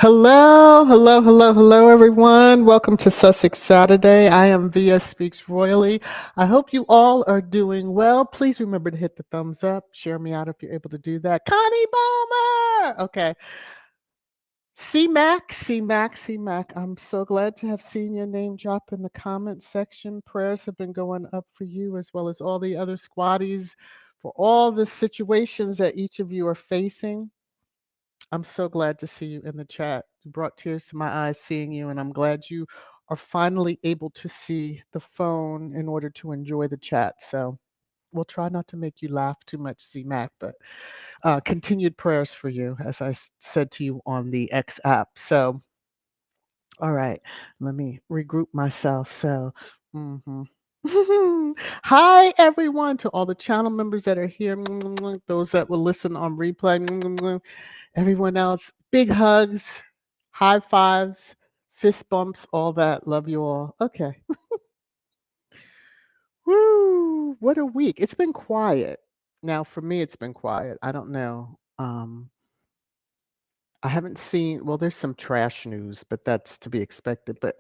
Hello, hello, hello, hello, everyone. Welcome to Sussex Saturday. I am VS Speaks Royally. I hope you all are doing well. Please remember to hit the thumbs up. Share me out if you're able to do that. Connie Bowmer! Okay. C-Mac, C-Mac, C-Mac. I'm so glad to have seen your name drop in the comment section. Prayers have been going up for you as well as all the other squaddies for all the situations that each of you are facing. I'm so glad to see you in the chat. You brought tears to my eyes seeing you, and I'm glad you are finally able to see the phone in order to enjoy the chat. So we'll try not to make you laugh too much, C-Mac, but continued prayers for you, as I said to you on the X app. So, all right, let me regroup myself. So, mhm. Hi, everyone, to all the channel members that are here, those that will listen on replay. Everyone else, big hugs, high fives, fist bumps, all that. Love you all. Okay. Woo! What a week. It's been quiet. Now, for me, it's been quiet. I don't know. I haven't seen, well, there's some trash news, but that's to be expected. But,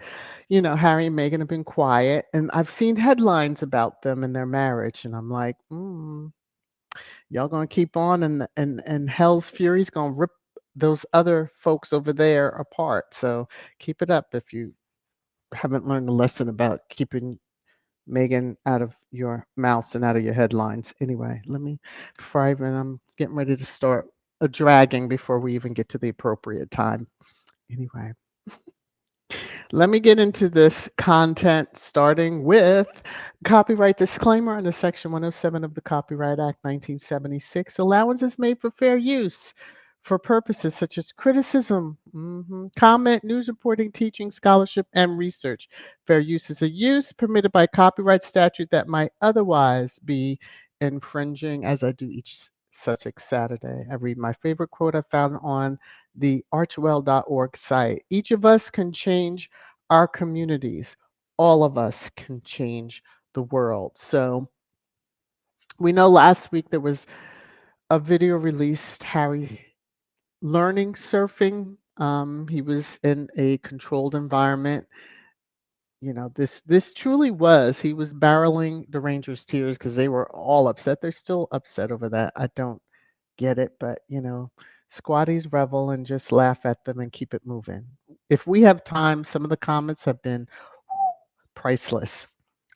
Harry and Meghan have been quiet, and I've seen headlines about them and their marriage, and I'm like, y'all gonna keep on, and hell's fury's gonna rip those other folks over there apart. So keep it up if you haven't learned a lesson about keeping Megan out of your mouth and out of your headlines. Anyway, let me before I even I'm getting ready to start a dragging before we even get to the appropriate time. Anyway, let me get into this content starting with copyright disclaimer under Section 107 of the Copyright Act 1976. Allowance is made for fair use for purposes such as criticism, comment, news reporting, teaching, scholarship, and research. Fair use is a use permitted by copyright statute that might otherwise be infringing, as I do each Sussex Saturday. I read my favorite quote I found on the archewell.org site. Each of us can change our communities. All of us can change the world. So we know last week there was a video released, Harry learning surfing. He was in a controlled environment. This truly was. He was barreling the Rangers' tears because they were all upset. They're still upset over that. I don't get it, but squatties revel and just laugh at them and keep it moving. If we have time, some of the comments have been priceless.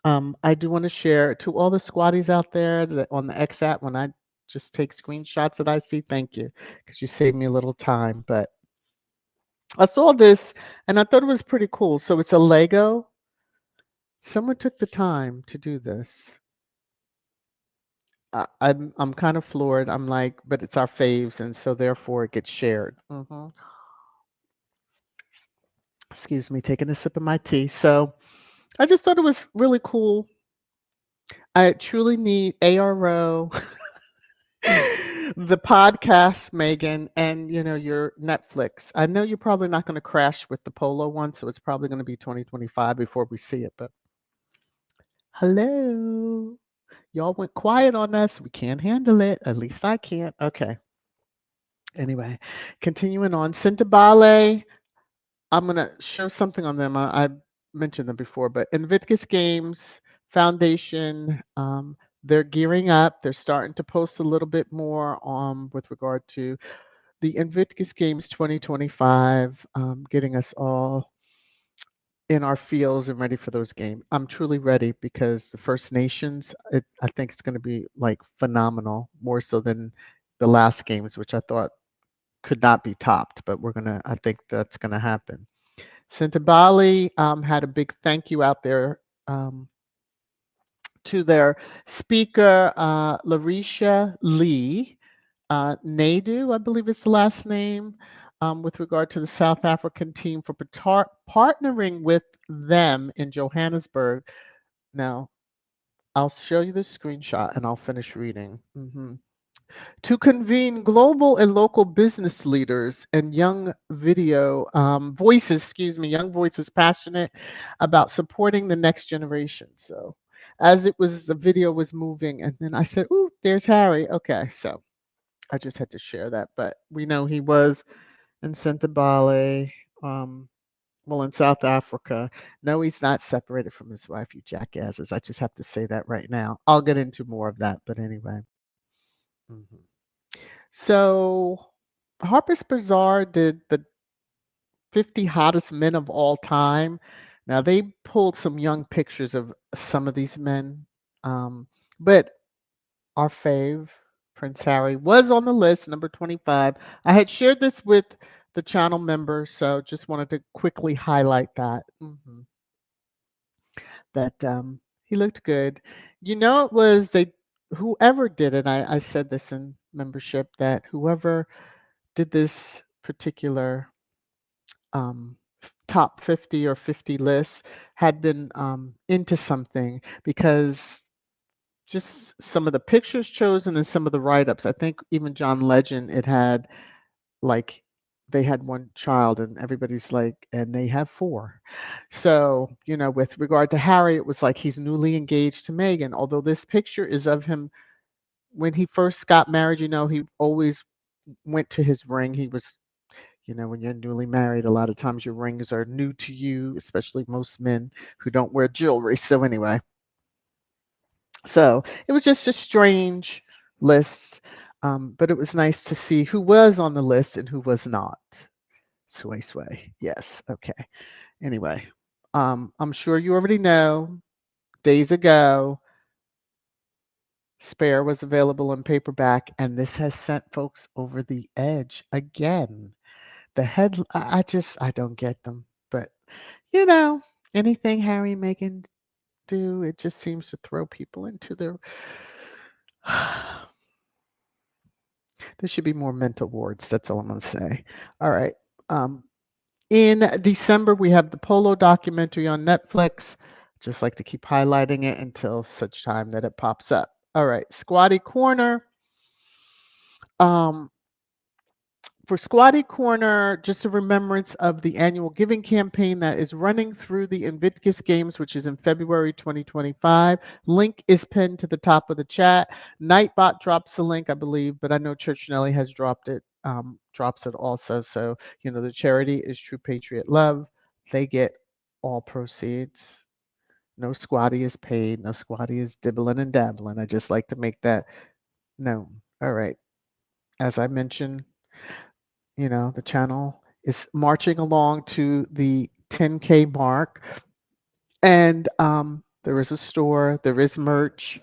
I do want to share to all the squatties out there that on the X app when I just take screenshots that I see. Thank you, because you saved me a little time. But I saw this and I thought it was pretty cool. So it's a Lego. Someone took the time to do this. I'm kind of floored. I'm like, but it's our faves, and so therefore it gets shared. Excuse me, taking a sip of my tea. So I just thought it was really cool. I truly need ARO, the podcast, Megan, and your Netflix. I know you're probably not going to crash with the Polo one, so it's probably going to be 2025 before we see it. But hello, y'all went quiet on us. We can't handle it. At least I can't. Okay. Anyway, continuing on. Ballet. I'm going to show something on them. I mentioned them before, but Invictus Games Foundation, they're gearing up. They're starting to post a little bit more with regard to the Invictus Games 2025, getting us all in our fields and ready for those games. I'm truly ready because the First Nations, I think it's going to be like phenomenal, more so than the last games, which I thought could not be topped, but I think that's going to happen. Bali had a big thank you out there to their speaker, Larisha Lee. Naidu, I believe is the last name, with regard to the South African team for partnering with them in Johannesburg. Now, I'll show you the screenshot and I'll finish reading. To convene global and local business leaders and young young voices passionate about supporting the next generation. So as the video was moving, and then I said, "Ooh, there's Harry." Okay, so I just had to share that, but we know he was in Sentabale, um, well, in South Africa. No, he's not separated from his wife, you jackasses. I just have to say that right now. I'll get into more of that, but anyway. Mhm. So, Harper's Bazaar did the 50 hottest men of all time. Now, they pulled some young pictures of some of these men, but our fave, Prince Harry, was on the list, number 25. I had shared this with the channel members, so just wanted to quickly highlight that. That he looked good. You know, it was they whoever did it. I said this in membership that whoever did this particular um, top 50 or 50 list had been into something because just some of the pictures chosen and some of the write-ups. I think even John Legend, it had like they had one child and everybody's like, and they have four. So, you know, with regard to Harry, it was like he's newly engaged to Meghan. Although this picture is of him when he first got married, you know, he always went to his ring. He was, you know, when you're newly married, a lot of times your rings are new to you, especially most men who don't wear jewelry. So anyway, so it was just a strange list, but it was nice to see who was on the list and who was not. Sway, sway. Yes. Okay. Anyway, I'm sure you already know. Days ago, Spare was available in paperback, and this has sent folks over the edge again. The head, I don't get them. But you know, anything Harry and Meghan do, it just seems to throw people into their. There should be more mental wards. That's all I'm going to say. All right. Um, in December, we have the Polo documentary on Netflix. Just like to keep highlighting it until such time that it pops up. All right. Squaddie Corner. Um, for Squaddie Corner, just a remembrance of the annual giving campaign that is running through the Invictus Games, which is in February 2025. Link is pinned to the top of the chat. Nightbot drops the link, I believe, but I know Church Nelly has dropped it, drops it also. So, you know, the charity is True Patriot Love. They get all proceeds. No squatty is paid. No squatty is dibbling and dabbling. I just like to make that known. All right. As I mentioned, you know, the channel is marching along to the 10K mark. And there is a store, there is merch.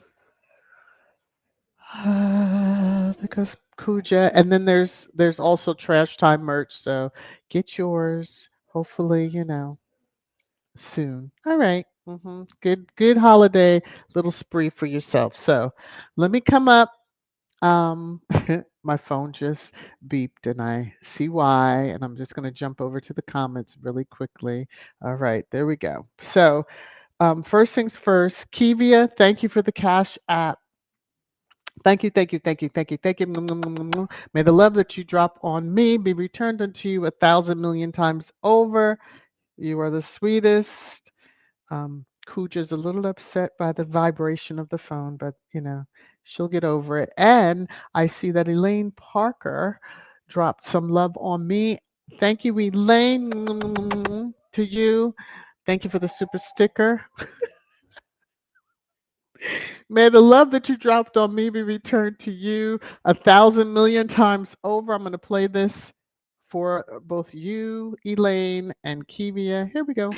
There goes Kuja. And then there's also Trash Time merch. So get yours. Hopefully, you know, soon. All right. Good holiday little spree for yourself. So let me come up. Um, my phone just beeped and I see why, and I'm just going to jump over to the comments really quickly. All right, there we go. So, first things first, Kivia, thank you for the Cash App. Thank you, thank you, thank you, thank you, thank you. May the love that you drop on me be returned unto you 1,000,000,000 times over. You are the sweetest. Kuja's a little upset by the vibration of the phone, but you know, she'll get over it. And I see that Elaine Parker dropped some love on me. Thank you, Elaine, to you. Thank you for the super sticker. May the love that you dropped on me be returned to you 1,000,000,000 times over. I'm going to play this for both you, Elaine, and Kivia. Here we go.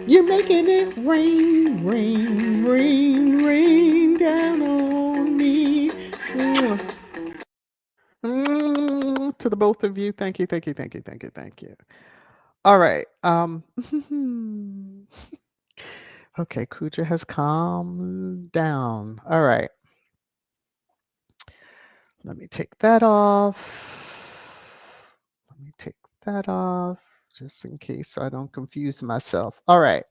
You're making it rain, rain, rain, rain down on me. To the both of you, thank you, thank you, thank you, thank you, thank you. All right. Okay, Kuja has calmed down. All right. Let me take that off. Let me take that off just in case so I don't confuse myself. All right.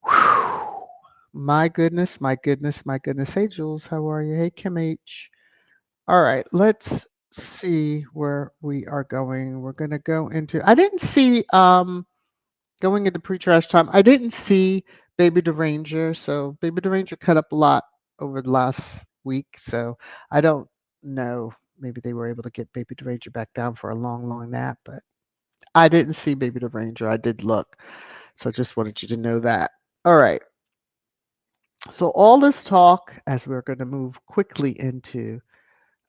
Whew. My goodness, my goodness, my goodness. Hey, Jules, how are you? Hey, Kim H. All right, let's see where we are going. We're going to go into, I didn't see, going into pre-trash time, I didn't see Baby Deranger. So Baby Deranger cut up a lot over the last week. So I don't know. maybe they were able to get Baby the Ranger back down for a long, long nap, but I didn't see Baby the Ranger. I did look. So I just wanted you to know that. All right. So all this talk, as we're going to move quickly into,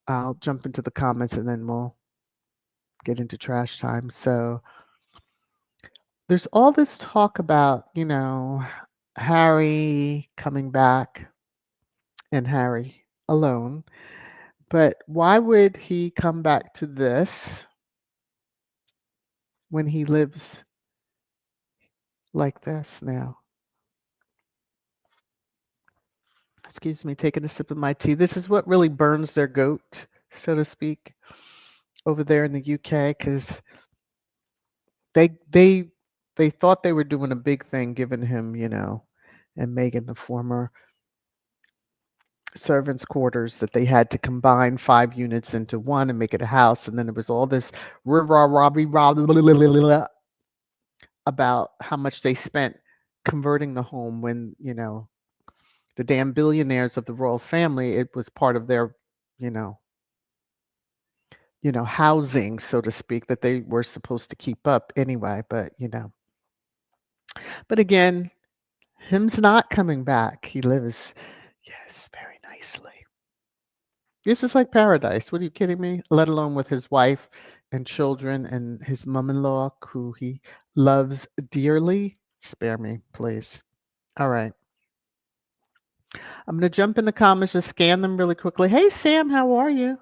I'll jump into the comments and then we'll get into trash time. So there's all this talk about, Harry coming back and Harry alone. But why would he come back to this when he lives like this now? Excuse me, taking a sip of my tea. This is what really burns their goat, so to speak, over there in the UK, because they they they thought they were doing a big thing, giving him, and Meghan, the former servants' quarters, that they had to combine 5 units into one and make it a house, and then there was all this about how much they spent converting the home when, the damn billionaires of the royal family, it was part of their, you know, housing, so to speak, that they were supposed to keep up anyway. But again, him's not coming back. He lives, yes, very nicely. This is like paradise. What are you kidding me? Let alone with his wife and children and his mom-in-law, who he loves dearly. Spare me, please. All right. I'm going to jump in the comments, just scan them really quickly. Hey, Sam, how are you?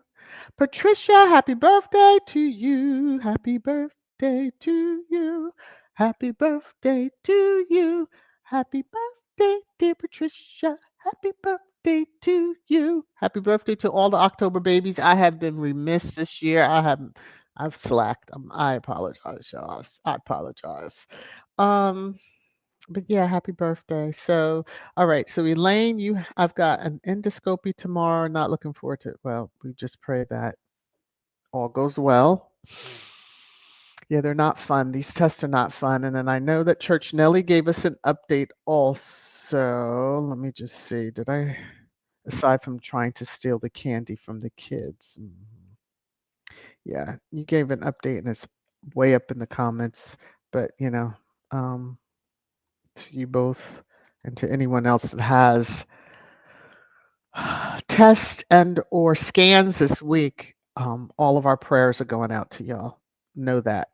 Patricia, happy birthday to you. Happy birthday to you. Happy birthday to you. Happy birthday, dear Patricia. Happy birthday to you. Happy birthday to all the October babies. I have been remiss this year. I've slacked. I apologize, y'all. I apologize. But yeah, happy birthday. So, all right. So Elaine, I've got an endoscopy tomorrow. Not looking forward to it. Well, we just pray that all goes well. Yeah, they're not fun. These tests are not fun. And then I know that Church Nelly gave us an update also. Let me just see. Aside from trying to steal the candy from the kids? Yeah, you gave an update and it's way up in the comments. But, to you both and to anyone else that has tests and or scans this week, all of our prayers are going out to y'all. Know that.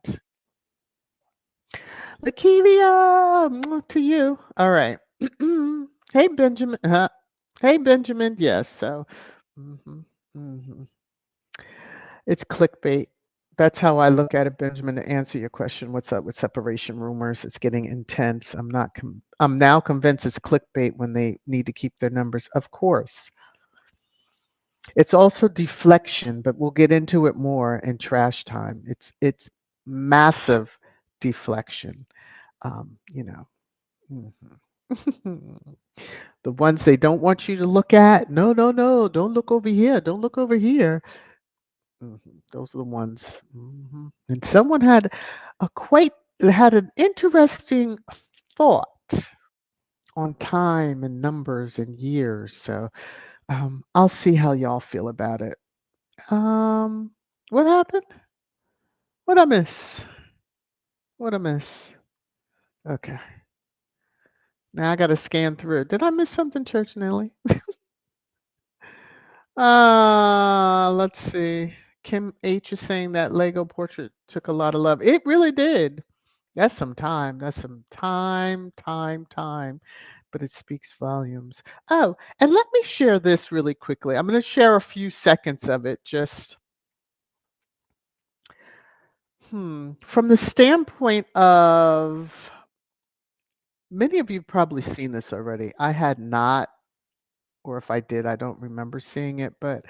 Lakivia, to you. All right. Hey, Benjamin. Hey, Benjamin. Yes. So, hmm hmm it's clickbait. That's how I look at it, Benjamin. To answer your question, what's up with separation rumors? It's getting intense. I'm now convinced it's clickbait when they need to keep their numbers. Of course. It's also deflection, but we'll get into it more in trash time. It's massive deflection. Mhm. The ones they don't want you to look at. No, no, no. Don't look over here. Don't look over here. Those are the ones. And someone had an interesting thought on time and numbers and years. So I'll see how y'all feel about it. What happened? What I miss? What I miss? Okay. Now I got to scan through. Did I miss something, Church Nelly? Let's see. Kim H is saying that Lego portrait took a lot of love. It really did. That's some time. That's some time. But it speaks volumes. Oh, and let me share this really quickly. I'm going to share a few seconds of it just from the standpoint of many of you have probably seen this already. I had not, or if I did, I don't remember seeing it. But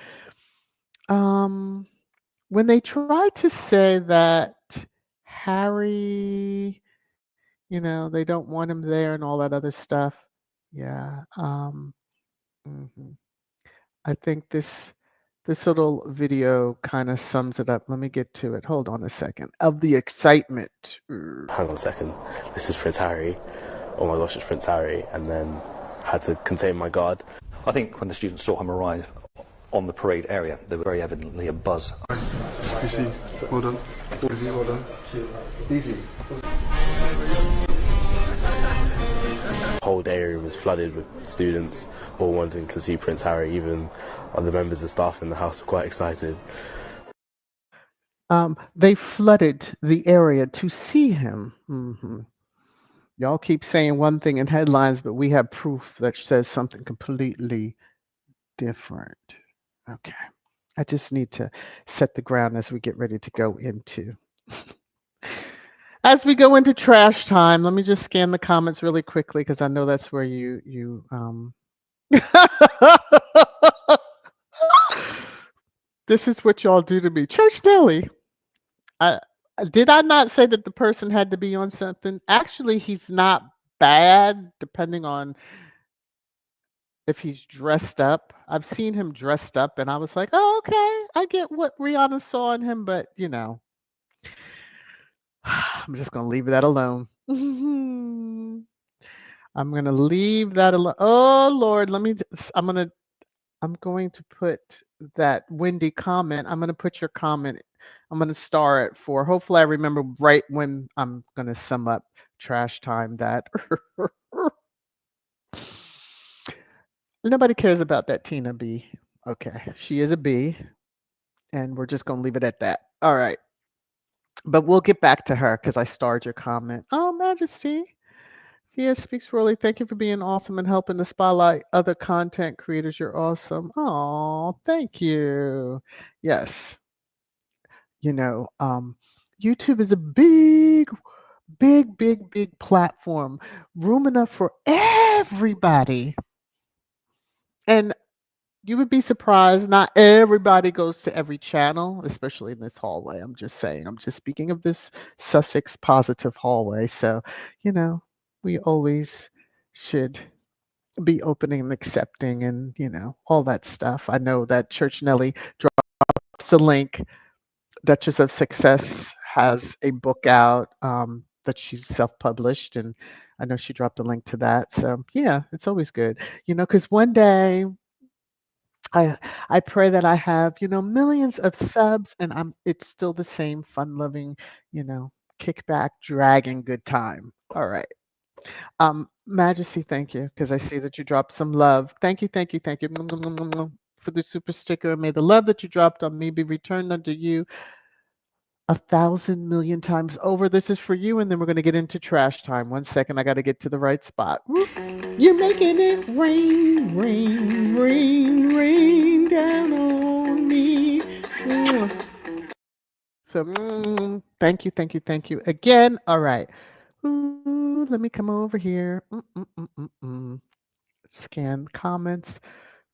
when they try to say that Harry, they don't want him there and all that other stuff, yeah. Mhm. I think this little video kind of sums it up. Let me get to it. Hold on a second. Of the excitement. Hang on a second. This is Prince Harry. Oh my gosh, it's Prince Harry. And then had to contain my guard. I think when the students saw him arrive on the parade area. There was very evidently a buzz. Easy. Well done. All of you, well done. Easy. The whole area was flooded with students all wanting to see Prince Harry. Even the members of staff in the house were quite excited. They flooded the area to see him. Y'all keep saying one thing in headlines, but we have proof that says something completely different. Okay. I just need to set the ground as we get ready to go into. As we go into trash time, let me just scan the comments really quickly because I know that's where you This is what y'all do to me. Church Nelly. I did I not say that the person had to be on something? Actually, he's not bad depending on if he's dressed up. I've seen him dressed up and I was like, "Oh, okay. I get what Rihanna saw in him, but I'm just going to leave that alone." I'm going to leave that alone. Oh, Lord, I'm going to put that Wendy comment. I'm going to put your comment. I'm going to star it for. Hopefully, I remember right when I'm going to sum up trash time. That nobody cares about that Tina B. Okay, she is a B, and we're just going to leave it at that. All right, but we'll get back to her because I starred your comment. Oh, Majesty. Yes, speaks Royally. Thank you for being awesome and helping to spotlight other content creators. You're awesome. Oh, thank you. Yes, you know, YouTube is a big platform, room enough for everybody. And you would be surprised, not everybody goes to every channel, especially in this hallway. I'm just saying, I'm just speaking of this Sussex positive hallway. So, you know, we always should be opening and accepting and, all that stuff. I know that Church Nelly drops a link. Duchess of Success has a book out that she's self-published, and I know she dropped a link to that. So yeah, it's always good, because one day I I pray that I have millions of subs, and it's still the same fun-loving, kickback, dragging good time. All right. Majesty, thank you, because I see that you dropped some love. Thank you for the super sticker. May the love that you dropped on me be returned unto you 1,000,000,000 times over. This is for you, and then we're going to get into trash time. 1 second, I got to get to the right spot. Whoop. You're making it rain, rain, rain, rain down on me. So, thank you again. All right. Ooh, let me come over here. Scan comments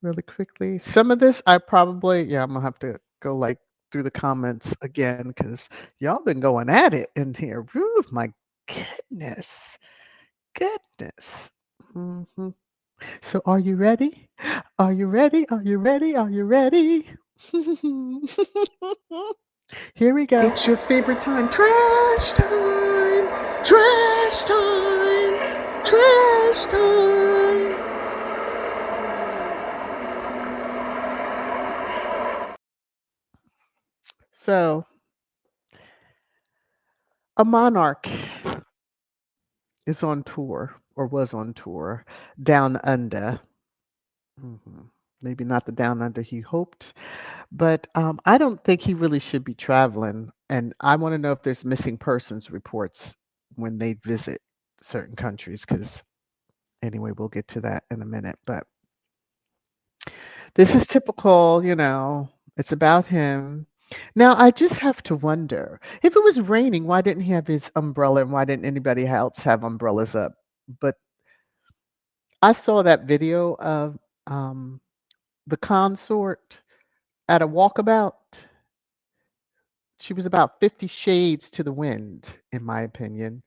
really quickly. Some of this I probably, yeah, I'm gonna have to go like through the comments again because y'all been going at it in here. Woo, my goodness, goodness. hmm So are you ready? Are you ready? Are you ready? Are you ready? Here we go. It's your favorite time. Trash time. Trash time. Trash time. So, a monarch is on tour or was on tour down under. hmm Maybe not the down under he hoped, but I don't think he really should be traveling. And I want to know if there's missing persons reports when they visit certain countries, because anyway, we'll get to that in a minute. But this is typical, it's about him. Now, I just have to wonder if it was raining, why didn't he have his umbrella and why didn't anybody else have umbrellas up? But I saw that video of the consort at a walkabout. She was about 50 shades to the wind, in my opinion,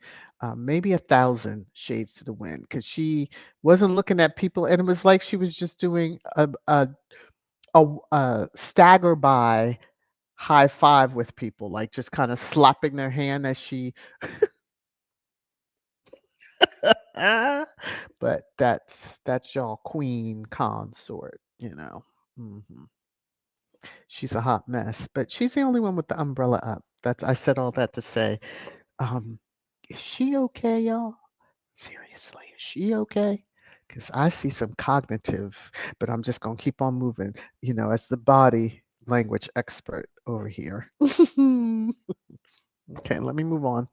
maybe 1,000 shades to the wind, because she wasn't looking at people, and it was like she was just doing a stagger by high five with people, like just kind of slapping their hand as she. But that's y'all queen consort. Mhm. She's a hot mess, but she's the only one with the umbrella up. I said all that to say, um, is she okay, y'all? Seriously, is she okay? Because I see some cognitive, but I'm just gonna keep on moving, as the body language expert over here. Okay, let me move on.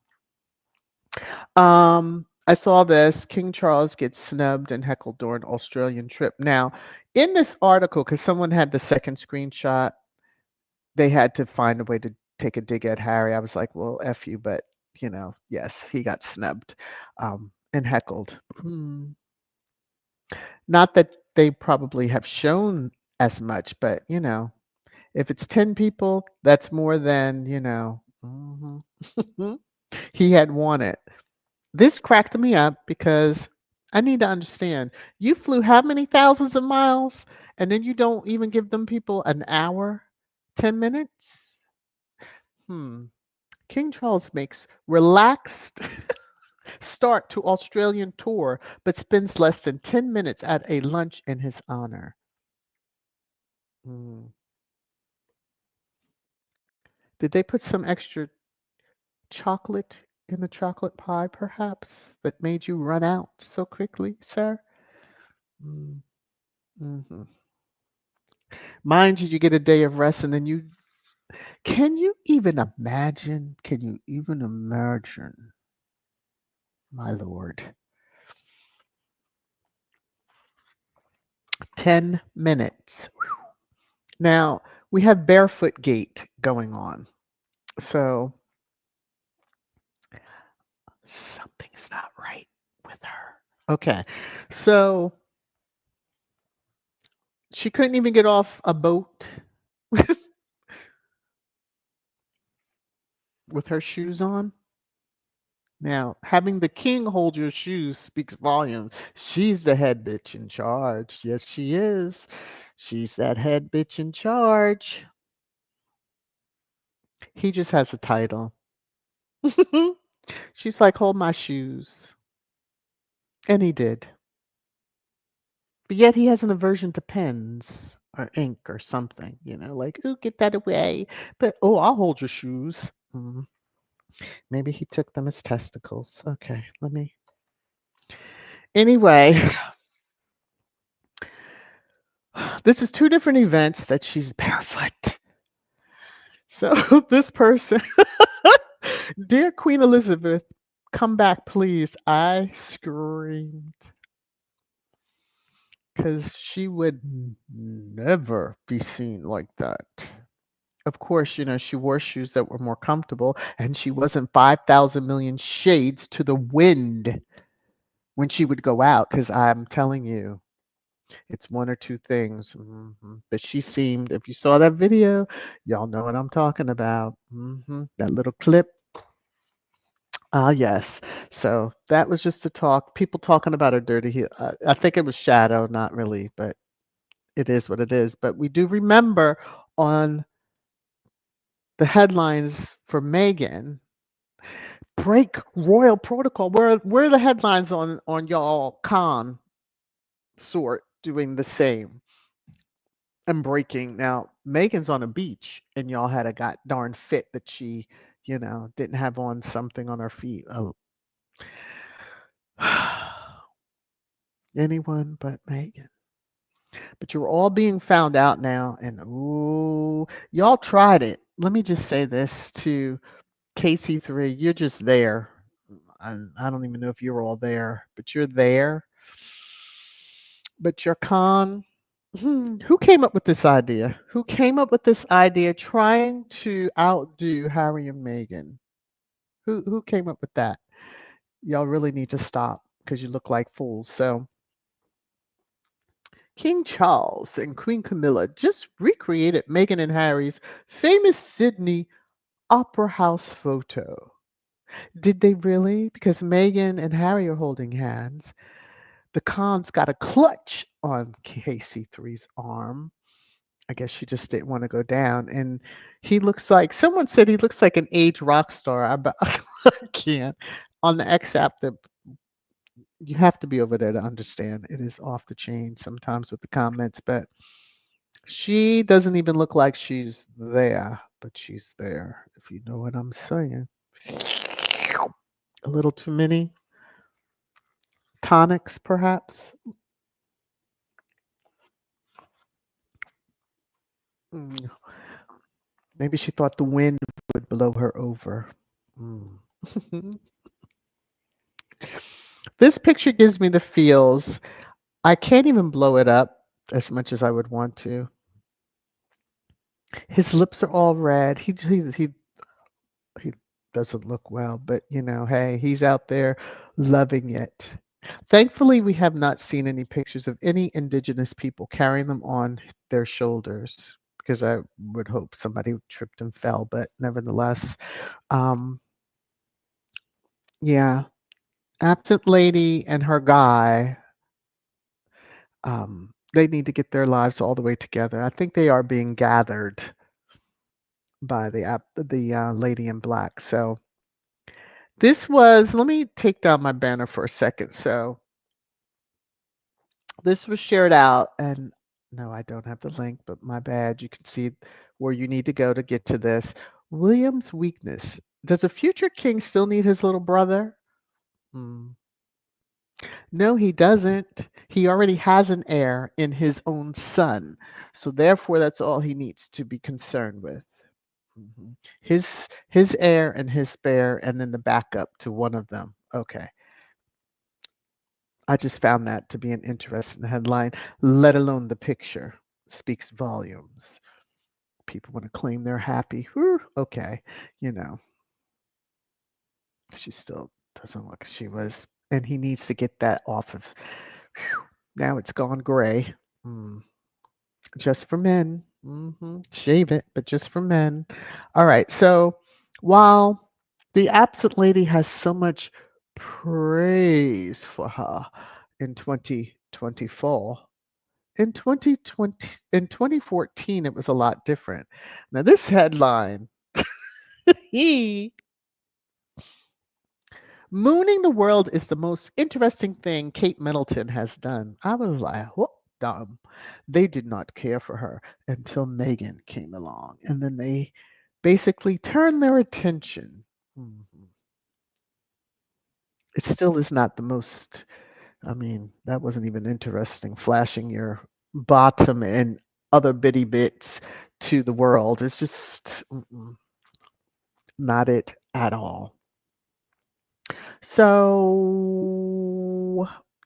I saw this. King Charles gets snubbed and heckled during Australian trip. Now, in this article, because someone had the second screenshot, they had to find a way to take a dig at Harry. I was like, well, F you, but yes, he got snubbed and heckled. Not that they probably have shown as much, but if it's 10 people, that's more than, he had wanted. This cracked me up because I need to understand. You flew how many thousands of miles and then you don't even give them people an hour, 10 minutes? Hmm. King Charles makes relaxed start to Australian tour, but spends less than 10 minutes at a lunch in his honor. Hmm. Did they put some extra chocolate in the chocolate pie, perhaps, that made you run out so quickly, sir? Mm, mhm. Mind you, you get a day of rest and then you. Can you even imagine? Can you even imagine, my lord? 10 minutes. Now, we have barefoot gait going on. So something's not right with her. Okay. So she couldn't even get off a boat with her shoes on. Now, having the king hold your shoes speaks volumes. She's the head bitch in charge. Yes, she is. She's that head bitch in charge. He just has a title. She's like, hold my shoes. And he did. But yet he has an aversion to pens or ink or something, like, ooh, get that away. But, oh, I'll hold your shoes. Maybe he took them as testicles. Okay, let me. Anyway, this is two different events that she's barefoot. So this person, dear Queen Elizabeth, come back, please. I screamed because she would never be seen like that. Of course, she wore shoes that were more comfortable and she wasn't 5,000 million shades to the wind when she would go out. Because I'm telling you, it's one or two things that she seemed. If you saw that video, y'all know what I'm talking about. That little clip. Ah, yes. So that was just to talk. People talking about her dirty heel. I think it was shadow, not really, but it is what it is. But we do remember on the headlines for Meghan, break royal protocol. Where are the headlines on y'all con sort doing the same and breaking? Now Meghan's on a beach and y'all had a god darn fit that she didn't have on something on her feet. Oh. Anyone but Meghan. But you're all being found out now, and ooh, y'all tried it. Let me just say this to KC3, you're just there. I don't even know if you're all there, but you're there. But you're con. Who came up with this idea? Who came up with this idea trying to outdo Harry and Meghan? Who came up with that? Y'all really need to stop because you look like fools. So King Charles and Queen Camilla just recreated Meghan and Harry's famous Sydney Opera House photo. Did they really? Because Meghan and Harry are holding hands. The Khan's got a clutch on KC3's arm. I guess she just didn't want to go down. And he looks like, someone said he looks like an age rock star. I can't. On the X app, you have to be over there to understand. It is off the chain sometimes with the comments, but She doesn't even look like she's there, but she's there, if you know what I'm saying. A little too many tonics, perhaps. Mm, maybe she thought the wind would blow her over. Mm. This picture gives me the feels. I can't even blow it up as much as I would want to. His lips are all red. He doesn't look well, but hey, he's out there loving it. Thankfully, we have not seen any pictures of any indigenous people carrying them on their shoulders because I would hope somebody tripped and fell, but nevertheless, um, yeah, absent lady and her guy, they need to get their lives all the way together. I think they are being gathered by the lady in black. So this was. Let me take down my banner for a second. So this was shared out, and no, I don't have the link, but my bad. You can see where you need to go to get to this. William's weakness. Does a future king still need his little brother? Hmm. No, he doesn't. He already has an heir in his own son. So therefore that's all he needs to be concerned with. Mhm. His heir and his spare and then the backup to one of them. Okay. I just found that to be an interesting headline, let alone the picture. Speaks volumes. People want to claim they're happy. Whew, okay. You know, she still doesn't look she was, and he needs to get that off of. Whew, now it's gone gray. Mm, just for men. Shave it, but just for men. All right. So while the absent lady has so much praise for her in 2024, in 2020, in 2014, it was a lot different. Now, this headline, mooning the world is the most interesting thing Kate Middleton has done. I was like, what? Dumb. They did not care for her until Meghan came along. And then they basically turned their attention. Mhm. It still is not the most, I mean, that wasn't even interesting, flashing your bottom and other bitty bits to the world. It's just not it at all. So,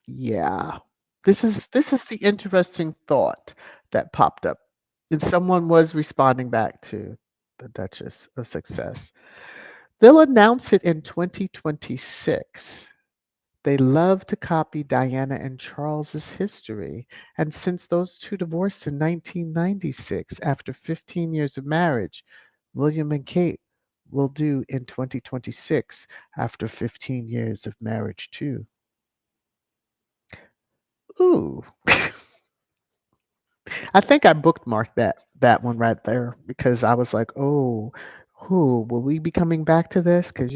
yeah. This is the interesting thought that popped up. And someone was responding back to the Duchess of Success. They'll announce it in 2026. They love to copy Diana and Charles's history, and since those two divorced in 1996 after 15 years of marriage, William and Kate will do in 2026 after 15 years of marriage too. Ooh. I think I bookmarked that one right there because I was like, "Oh, who will we be coming back to this?" Because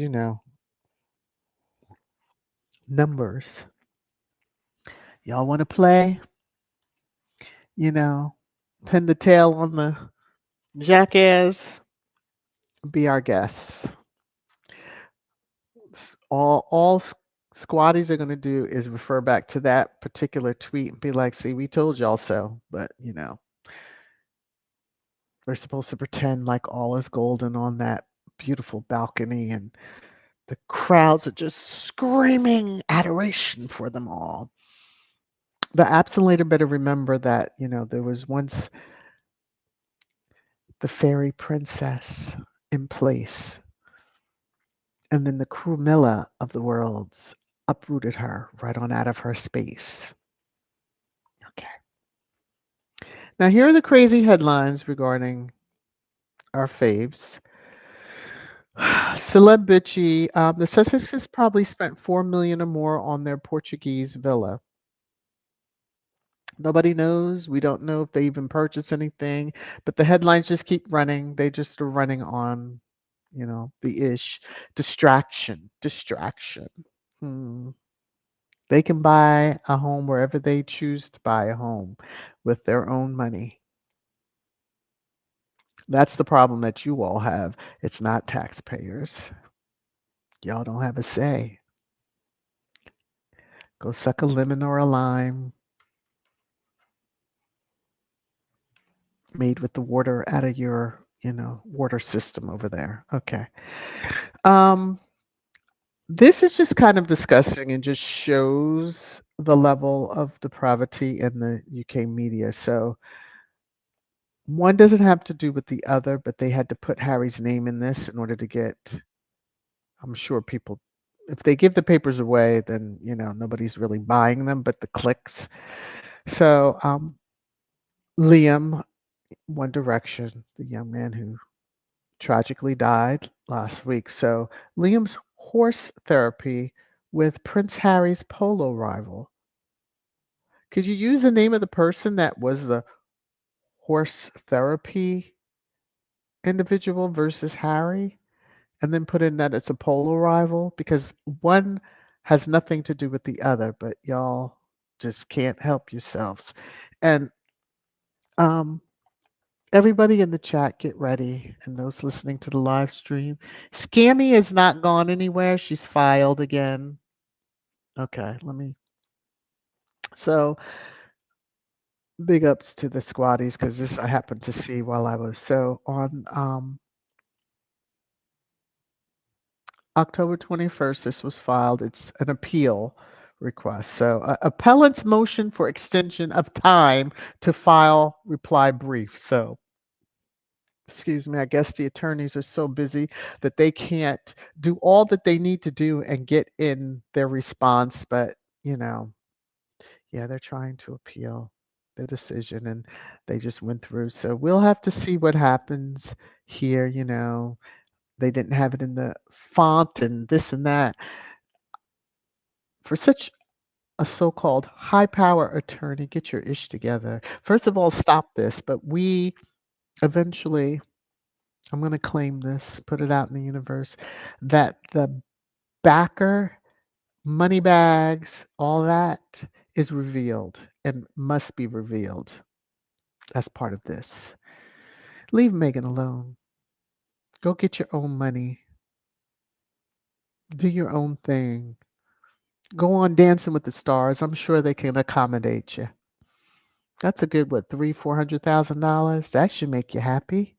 numbers. Y'all want to play? You know, pin the tail on the jackass. Be our guests. All squaddies are going to do is refer back to that particular tweet and be like, "See, we told y'all so." But we're supposed to pretend like all is golden on that beautiful balcony, and the crowds are just screaming adoration for them all. The absent later better remember that there was once the fairy princess in place, and then the Crumilla of the worlds uprooted her right on out of her space. Okay. Now, here are the crazy headlines regarding our faves. Celeb bitchy. The Sussexes probably spent 4 million or more on their Portuguese villa. Nobody knows. We don't know if they even purchased anything, but the headlines just keep running. They just are running on, the ish distraction, distraction. Hmm. They can buy a home wherever they choose to buy a home with their own money. That's the problem that you all have. It's not taxpayers. Y'all don't have a say. Go suck a lemon or a lime made with the water out of your, water system over there. Okay. Um, this is just kind of disgusting and just shows the level of depravity in the UK media. So one doesn't have to do with the other, but they had to put Harry's name in this in order to get, I'm sure people, if they give the papers away, then, nobody's really buying them, but the clicks. So Liam, One Direction, the young man who tragically died last week. So Liam's horse therapy with Prince Harry's polo rival. Could you use the name of the person that was the horse therapy individual versus Harry and then put in that it's a polo rival? Because one has nothing to do with the other, but y'all just can't help yourselves. And um, everybody in the chat, get ready. And those listening to the live stream, Scammy has not gone anywhere. She's filed again. Okay, So big ups to the squaddies because this I happened to see while I was on October 21st. This was filed. It's an appeal request. So appellant's motion for extension of time to file reply brief. So excuse me, I guess the attorneys are so busy that they can't do all that they need to do and get in their response. But, yeah, they're trying to appeal the decision and they just went through. So we'll have to see what happens here. They didn't have it in the font and this and that. For such a so-called high power attorney, get your ish together. First of all, stop this. But we eventually, I'm going to claim this, put it out in the universe, that the backer, money bags, all that is revealed and must be revealed as part of this. Leave Meghan alone. Go get your own money. Do your own thing. Go on Dancing with the Stars. I'm sure they can accommodate you. That's a good, what, $400,000? That should make you happy.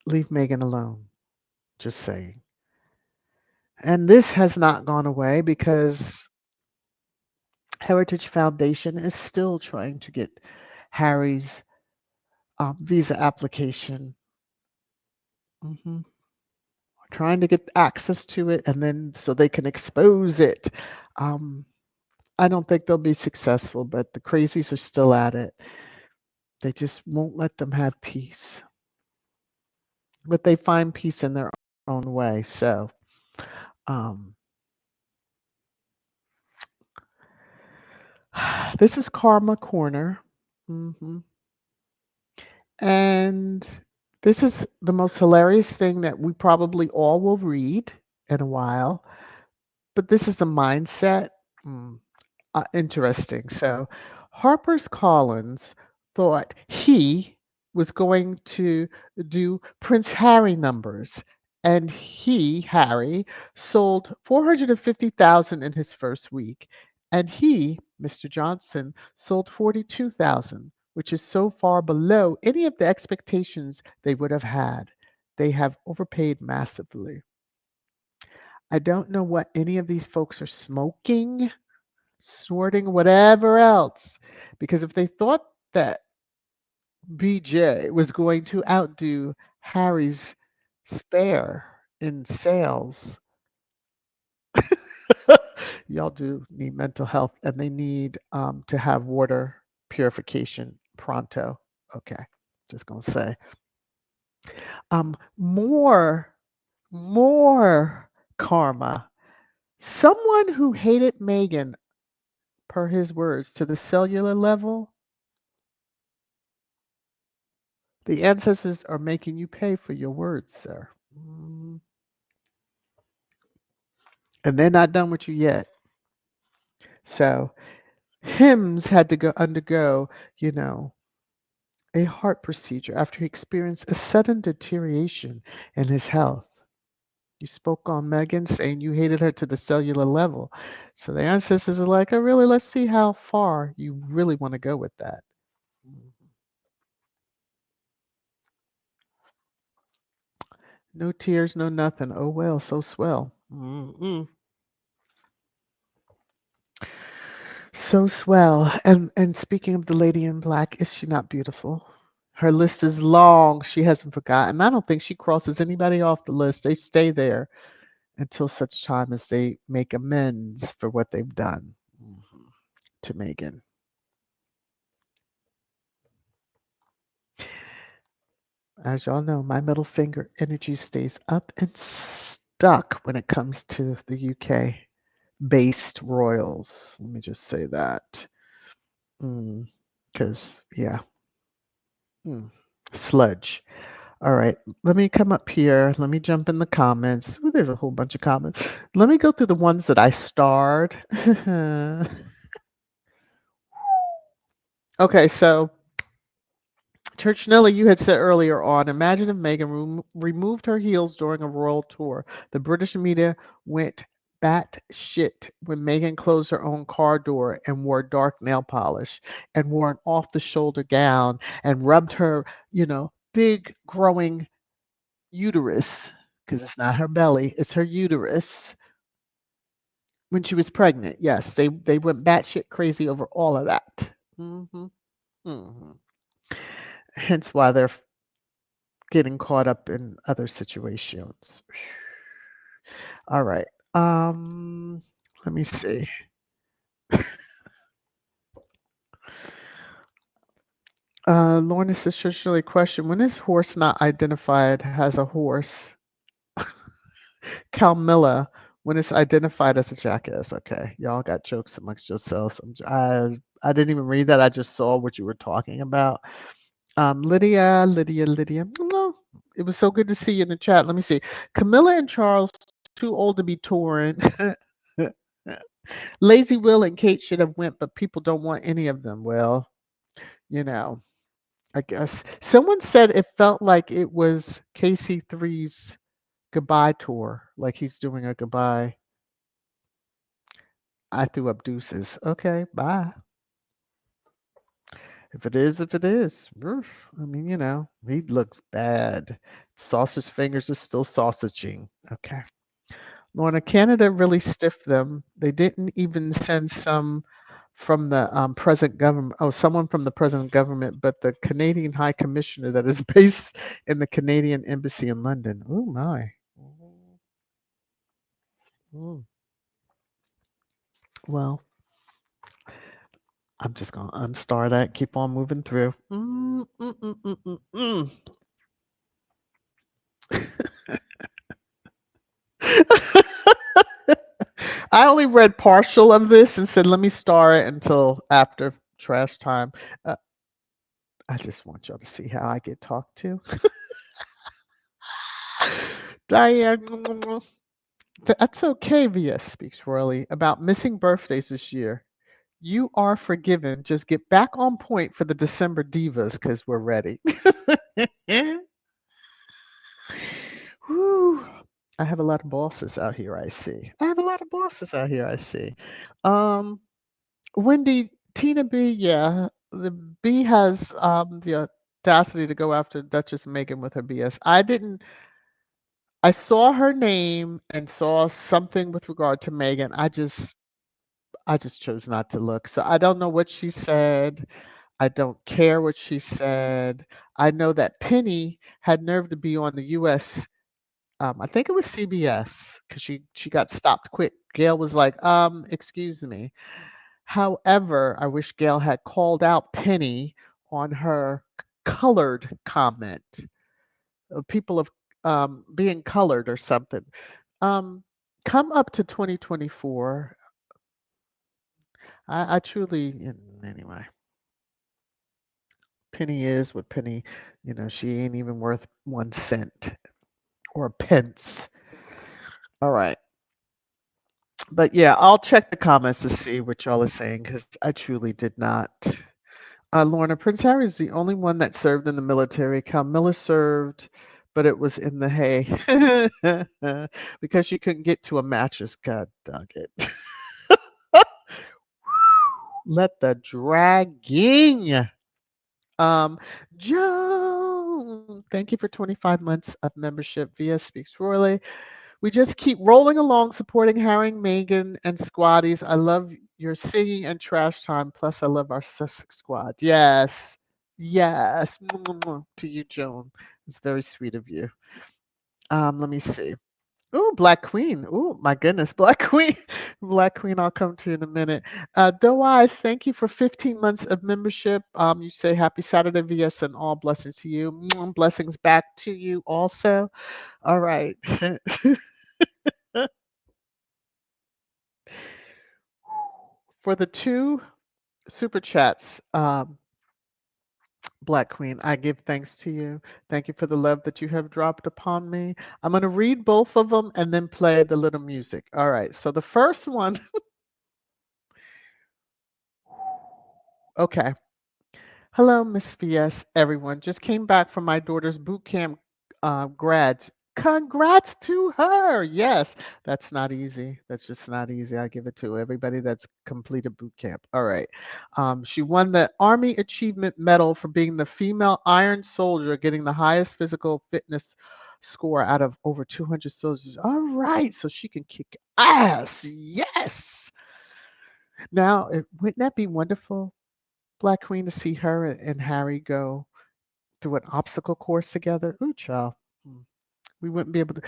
Leave Meghan alone. Just saying. And this has not gone away because Heritage Foundation is still trying to get Harry's visa application. hmm Trying to get access to it and then so they can expose it. Um, I don't think they'll be successful, but the crazies are still at it. They just won't let them have peace. But they find peace in their own way. So, um, this is Karma Corner. hmm And this is the most hilarious thing that we probably all will read in a while. But this is the mindset. Mm, interesting. So Harper's Collins thought he was going to do Prince Harry numbers. And he, Harry, sold 450,000 in his first week. And he, Mr. Johnson, sold 42,000, which is so far below any of the expectations they would have had. They have overpaid massively. I don't know what any of these folks are smoking, snorting, whatever else. Because if they thought that BJ was going to outdo Harry's spare in sales, y'all do need mental health and they need to have water purification pronto. Okay, just gonna say. More, more karma. Someone who hated Meghan, per his words, to the cellular level. The ancestors are making you pay for your words, sir. And they're not done with you yet. So hymns had to undergo, a heart procedure after he experienced a sudden deterioration in his health. You spoke on Meghan saying you hated her to the cellular level. So the ancestors are like, oh, really, let's see how far you really want to go with that. No tears, no nothing. Oh, well, so swell. Mm-mm. So swell. And speaking of the lady in black, is she not beautiful? Her list is long. She hasn't forgotten. I don't think she crosses anybody off the list. They stay there until such time as they make amends for what they've done to Meghan. As y'all know, my middle finger energy stays up and stuck when it comes to the UK based royals. Let me just say that. Because, yeah, mm, sludge. All right, let me come up here. Let me jump in the comments. Ooh, there's a whole bunch of comments. Let me go through the ones that I starred. Okay, so Church Nelly, you had said earlier on, imagine if Meghan removed her heels during a royal tour. The British media went batshit when Meghan closed her own car door and wore dark nail polish and wore an off the shoulder gown and rubbed her, big growing uterus, because it's not her belly, it's her uterus, when she was pregnant. Yes, they went batshit crazy over all of that. hmm hmm Hence why they're getting caught up in other situations. All right. Let me see. Lorna says, traditionally question, when is horse not identified as a horse? Calmilla, when it's identified as a jackass. Okay, y'all got jokes amongst yourselves. I didn't even read that. I just saw what you were talking about. Lydia. No, it was so good to see you in the chat. Let me see. Camilla and Charles, too old to be touring. Lazy Will and Kate should have went, but people don't want any of them. Well, you know, I guess someone said it felt like it was KC3's goodbye tour, like he's doing a goodbye. I threw up deuces. Okay, bye. If it is, if it is. Oof. I mean, he looks bad. Sausage fingers are still sausaging. Okay. Lorna, Canada really stiffed them. They didn't even send some from the present government. Oh, someone from the present government, but the Canadian High Commissioner that is based in the Canadian Embassy in London. Oh, my. Mm. Well, I'm just going to unstar that, keep on moving through. I only read partial of this and said, let me star it until after trash time. I just want y'all to see how I get talked to. Diane, that's okay, VS speaks royally. About missing birthdays this year. You are forgiven. Just get back on point for the December divas because we're ready. Whew. I have a lot of bosses out here, I see. Wendy, Tina B, yeah. The B has the audacity to go after Duchess Meghan with her BS. I saw her name and saw something with regard to Meghan. I just chose not to look. So I don't know what she said. I don't care what she said. I know that Penny had nerve to be on the US. I think it was CBS because she got stopped quick. Gail was like, excuse me. However, I wish Gail had called out Penny on her colored comment. People of being colored or something. Um, come up to 2024. I truly, anyway. Penny is what Penny, she ain't even worth 1 cent or a pence. All right. But yeah, I'll check the comments to see what y'all are saying because I truly did not Lorna, Prince Harry is the only one that served in the military. Camilla served, but it was in the hay because she couldn't get to a mattress. God dog it. Let the dragging. Um, Joan, thank you for 25 months of membership via Speaks Royally. We just keep rolling along, supporting Harry, Meghan, and Squaddies. I love your singing and trash time. Plus, I love our Sussex squad. Yes, yes. To you, Joan. It's very sweet of you. Let me see. Ooh, Black Queen. Ooh, my goodness, Black Queen. Black Queen, I'll come to you in a minute. Doe Eyes, thank you for 15 months of membership. You say happy Saturday, VS, and all blessings to you. Blessings back to you also. All right. For the two super chats, Black Queen, I give thanks to you. Thank you for the love that you have dropped upon me. I'm going to read both of them and then play the little music. All right. So the first one, okay. Hello, Miss VS, everyone. Just came back from my daughter's boot camp grads. Congrats to her. Yes, that's not easy. That's just not easy. I give it to everybody that's completed boot camp. All right. She won the Army Achievement Medal for being the female Iron Soldier, getting the highest physical fitness score out of over 200 soldiers. All right. So she can kick ass. Yes. Now, wouldn't that be wonderful? Black Queen to see her and Harry go through an obstacle course together. Ooh, child. Mm. We wouldn't be able to.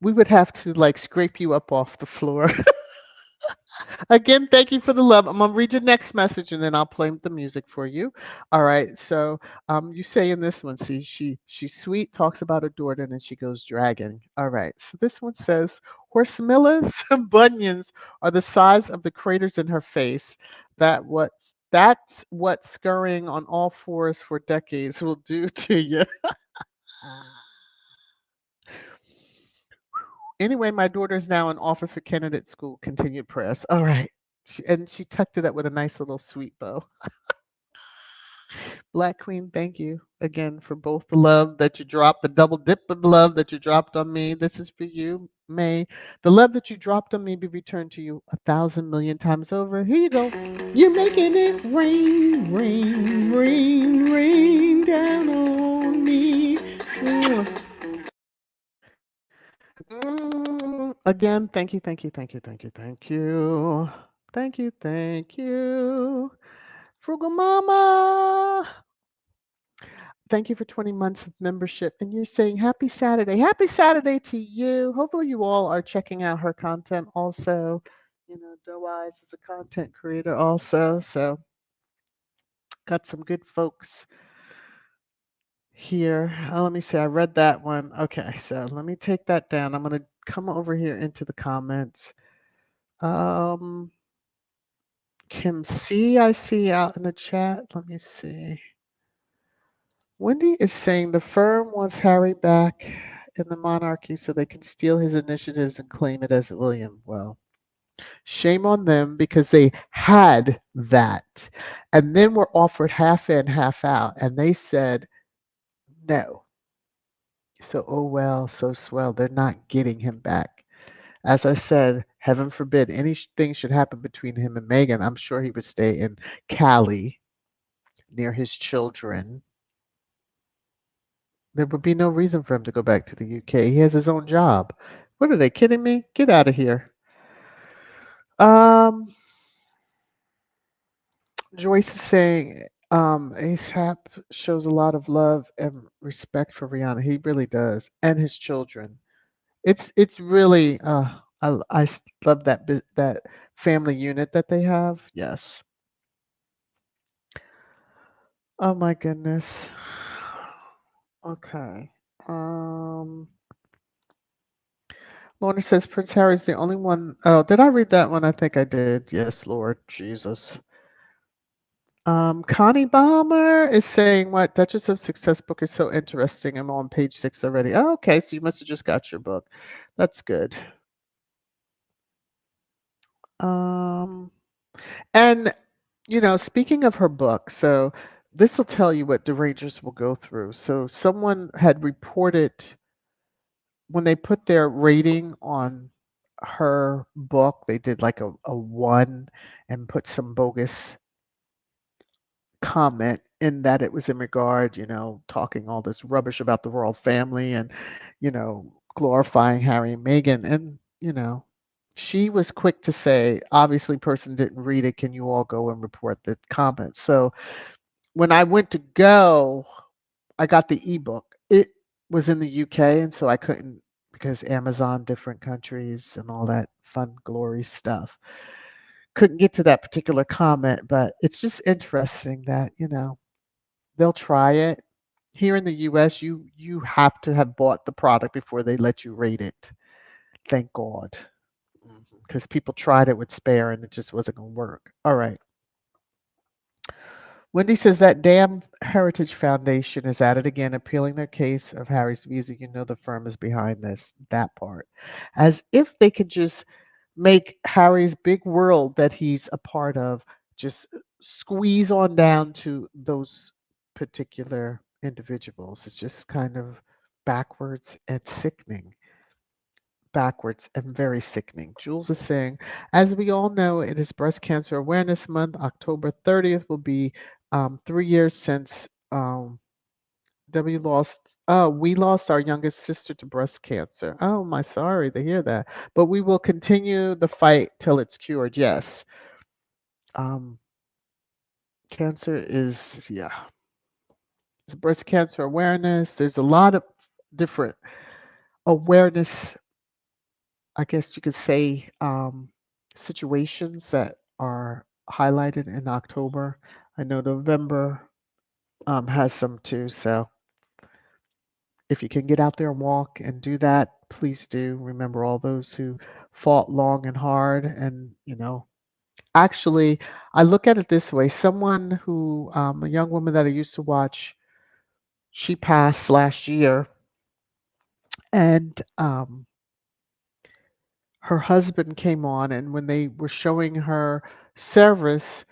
We would have to like scrape you up off the floor. Again, thank you for the love. I'm gonna read your next message and then I'll play the music for you. All right. So, you say in this one, see, she's sweet, talks about her daughter, and then she goes dragging. All right. So this one says, Horsemilla's bunions are the size of the craters in her face. That's what scurrying on all fours for decades will do to you. Anyway, my daughter is now in officer candidate school. Continued press. All right. And she tucked it up with a nice little sweet bow. Black Queen, thank you again for both the love that you dropped, the double dip of love that you dropped on me. This is for you, May. The love that you dropped on me be returned to you 1,000,000,000 times over. Here you go. You're making it rain, rain, rain, rain down on me. Mwah. Again, thank you, thank you, thank you, thank you, thank you. Thank you, thank you. Frugal Mama. Thank you for 20 months of membership. And you're saying happy Saturday. Happy Saturday to you. Hopefully, you all are checking out her content also. You know, Doe Eyes is a content creator also. So, got some good folks here. Let me see. I read that one. Okay. So, let me take that down. I'm going to come over here into the comments. Um, Kim C, I see out in the chat. Let me see. Wendy is saying the firm wants Harry back in the monarchy so they can steal his initiatives and claim it as William. Well, shame on them because they had that and then were offered half in, half out, and they said no. So, oh well, so swell. They're not getting him back. As I said, heaven forbid anything should happen between him and Meghan. I'm sure he would stay in Cali near his children. There would be no reason for him to go back to the UK. He has his own job. What are they kidding me? Get out of here. Um, Joyce is saying ASAP shows a lot of love and respect for Rihanna. He really does, and his children. It's really love that family unit that they have. Yes. Oh my goodness. Okay. Um, Lorna says Prince Harry's the only one. Oh, did I read that one? I think I did. Yes, Lord Jesus. Connie Balmer is saying what Duchess of Success book is so interesting. I'm on page 6 already. Oh, okay, so you must have just got your book. That's good. Um, and Speaking of her book, so this will tell you what derangers will go through. So someone had reported when they put their rating on her book, they did like a one and put some bogus comment in that it was in regard, talking all this rubbish about the royal family and, glorifying Harry and Meghan. And, she was quick to say, obviously, person didn't read it. Can you all go and report the comments? So when I went to go, I got the ebook. It was in the UK, and so I couldn't because Amazon, different countries, and all that fun, glory stuff. Couldn't get to that particular comment, but it's just interesting that they'll try it. Here in the US, you have to have bought the product before they let you rate it. Thank God. Because people tried it with Spare and it just wasn't going to work. All right. Wendy says that damn Heritage Foundation is at it again, appealing their case of Harry's visa. You know the firm is behind this, that part. As if they could just make Harry's big world that he's a part of just squeeze on down to those particular individuals. It's just kind of backwards and sickening. Backwards and very sickening. Jules is saying, as we all know, it is Breast Cancer Awareness Month. October 30th will be 3 years since we lost our youngest sister to breast cancer. Oh, my sorry to hear that. But we will continue the fight till it's cured. Yes. Um, Cancer is, yeah, it's breast cancer awareness. There's a lot of different awareness, I guess you could say, situations that are highlighted in October. I know November has some too. So if you can get out there and walk and do that, please do. Remember all those who fought long and hard. And, actually, I look at it this way someone who, a young woman that I used to watch, she passed last year. And her husband came on, and when they were showing her service,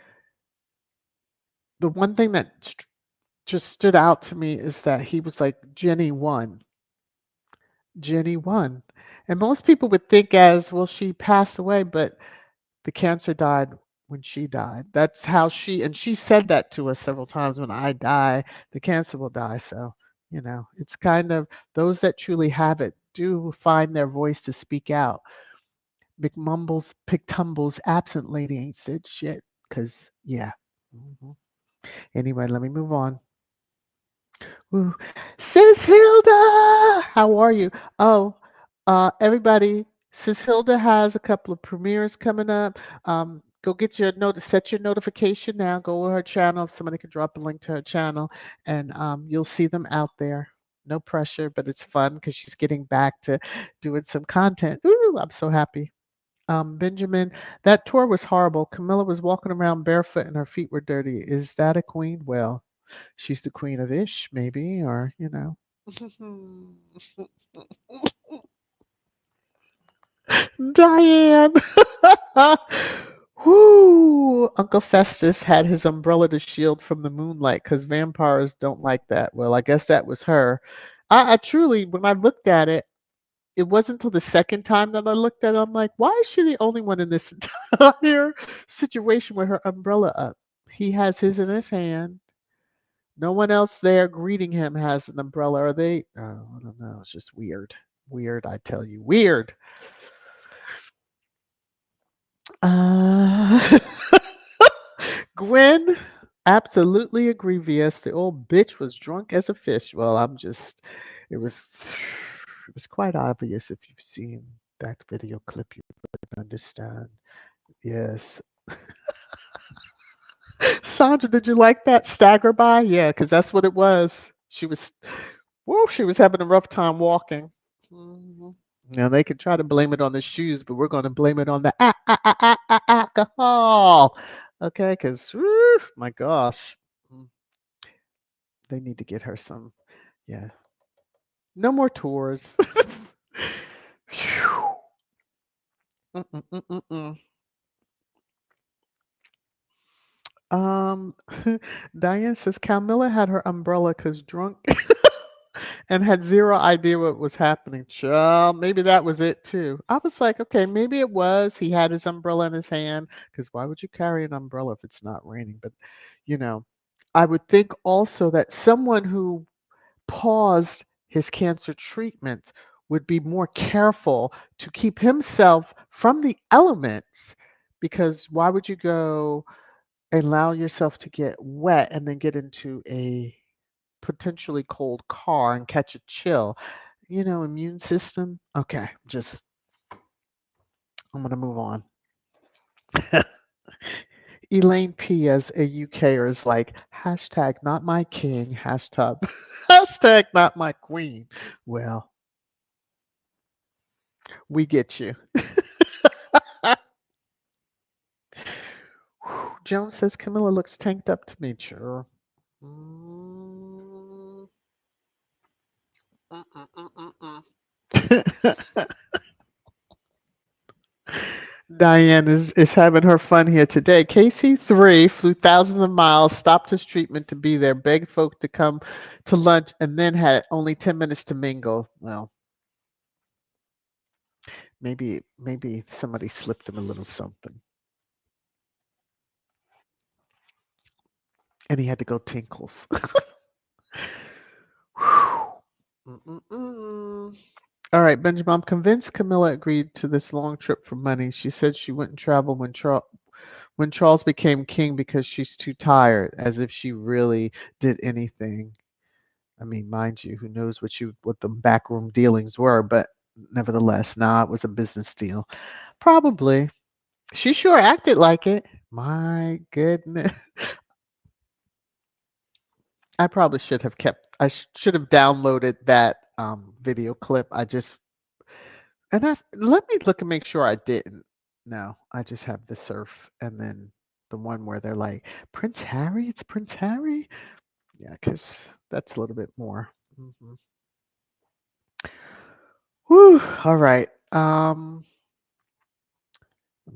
the one thing that just stood out to me is that he was like, Jenny won. Jenny won. And most people would think as, well, she passed away, but the cancer died when she died. That's how and she said that to us several times, when I die, the cancer will die. So, it's kind of those that truly have it do find their voice to speak out. McMumbles, pick tumbles, absent lady ain't said shit. Cause yeah. Mhm. Anyway, let me move on. Ooh. Sis Hilda, how are you? Oh, everybody, Sis Hilda has a couple of premieres coming up. Go get your set your notification now. Go to her channel. If somebody can drop a link to her channel, and you'll see them out there. No pressure, but it's fun because she's getting back to doing some content. Ooh, I'm so happy. Benjamin, that tour was horrible. Camilla was walking around barefoot and her feet were dirty. Is that a queen? Well, she's the queen of ish, maybe, or. Diane. Whoo! Uncle Festus had his umbrella to shield from the moonlight because vampires don't like that. Well, I guess that was her. I truly, when I looked at it, it wasn't until the second time that I looked at it, I'm like, why is she the only one in this entire situation with her umbrella up? He has his in his hand. No one else there greeting him has an umbrella. Are they? Oh, I don't know. It's just weird. Weird, I tell you. Weird. Uh, Gwen, absolutely agree, VS. The old bitch was drunk as a fish. Well, it was, it was quite obvious if you've seen that video clip, you would understand. Yes. Sandra, did you like that stagger by? Yeah, because that's what it was. She was having a rough time walking. Mhm. Now they could try to blame it on the shoes, but we're going to blame it on the alcohol. Okay, because my gosh, mm, they need to get her some. Yeah, no more tours. Phew. Mm-mm-mm-mm-mm. Um, Diane says Camilla had her umbrella because drunk and had zero idea what was happening. Child, maybe that was it too. I was like, okay, maybe it was. He had his umbrella in his hand because why would you carry an umbrella if it's not raining? But, you know, I would think also that someone who paused his cancer treatment would be more careful to keep himself from the elements because why would you go and allow yourself to get wet and then get into a potentially cold car and catch a chill? You know, immune system. Okay, just I'm gonna move on. Elaine P as a UKer is like hashtag not my king, hashtag hashtag not my queen. Well, we get you. Jones says Camilla looks tanked up to me. Sure. Mm, Diane is having her fun here today. KC3 flew thousands of miles, stopped his treatment to be there, begged folk to come to lunch, and then had only 10 minutes to mingle. Well, maybe somebody slipped him a little something, and he had to go tinkles. Mm-mm-mm. All right, Benjamin, I'm convinced Camilla agreed to this long trip for money. She said she wouldn't travel when Charles became king because she's too tired, as if she really did anything. I mean, mind you, who knows what the backroom dealings were, but nevertheless, nah, it was a business deal. Probably. She sure acted like it. My goodness. I probably should have downloaded that video clip. Let me look and make sure I didn't. No, I just have the surf and then the one where they're like, Prince Harry? It's Prince Harry? Yeah, because that's a little bit more. Mhm. Whew, all right. Let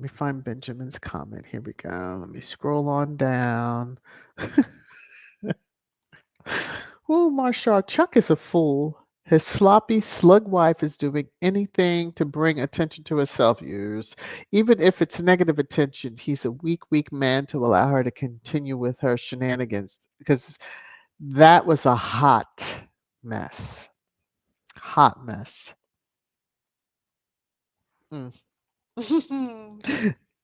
me find Benjamin's comment. Here we go. Let me scroll on down. Oh, Marshall, Chuck is a fool. His sloppy slug wife is doing anything to bring attention to herself, years. Even if it's negative attention, he's a weak, weak man to allow her to continue with her shenanigans because that was a hot mess. Hot mess. Mm.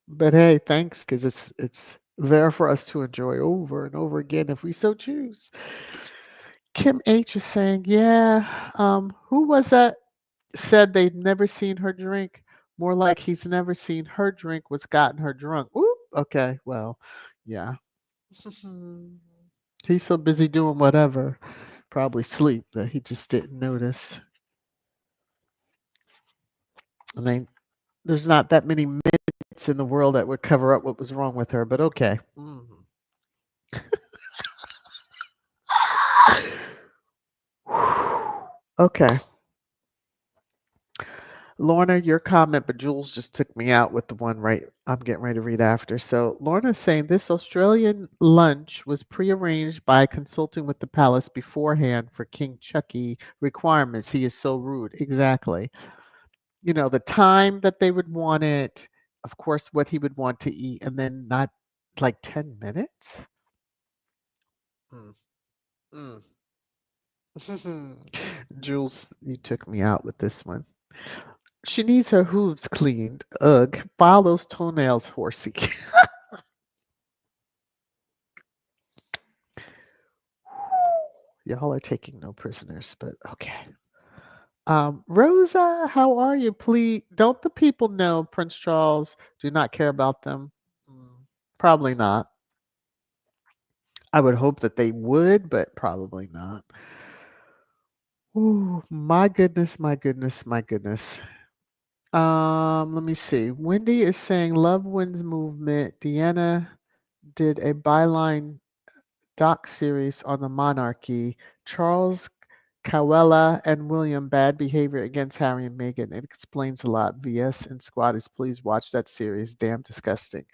But hey, thanks, because it's there for us to enjoy over and over again if we so choose. Kim H is saying, yeah, who was that said they'd never seen her drink? More like he's never seen her drink what's gotten her drunk. Ooh, okay, well, yeah. He's so busy doing whatever, probably sleep, that he just didn't notice. I mean, there's not that many minutes in the world that would cover up what was wrong with her, but okay. Okay. Lorna, your comment, but Jules just took me out with the one right I'm getting ready to read after. So Lorna's saying this Australian lunch was prearranged by consulting with the palace beforehand for King Chucky requirements. He is so rude. Exactly. You know, the time that they would want it, of course, what he would want to eat, and then not like 10 minutes? Mm, mm. Jules, you took me out with this one. She needs her hooves cleaned. Ugh. File those toenails, horsey. Y'all are taking no prisoners, but okay. Rosa, how are you? Please, don't the people know Prince Charles do not care about them? Mm, probably not. I would hope that they would, but probably not. Ooh, my goodness, my goodness, my goodness. Let me see. Wendy is saying Love Wins Movement. Deanna did a byline doc series on the monarchy. Charles, Cowella, and William bad behavior against Harry and Meghan. It explains a lot. VS and Squaddies, please watch that series. Damn disgusting.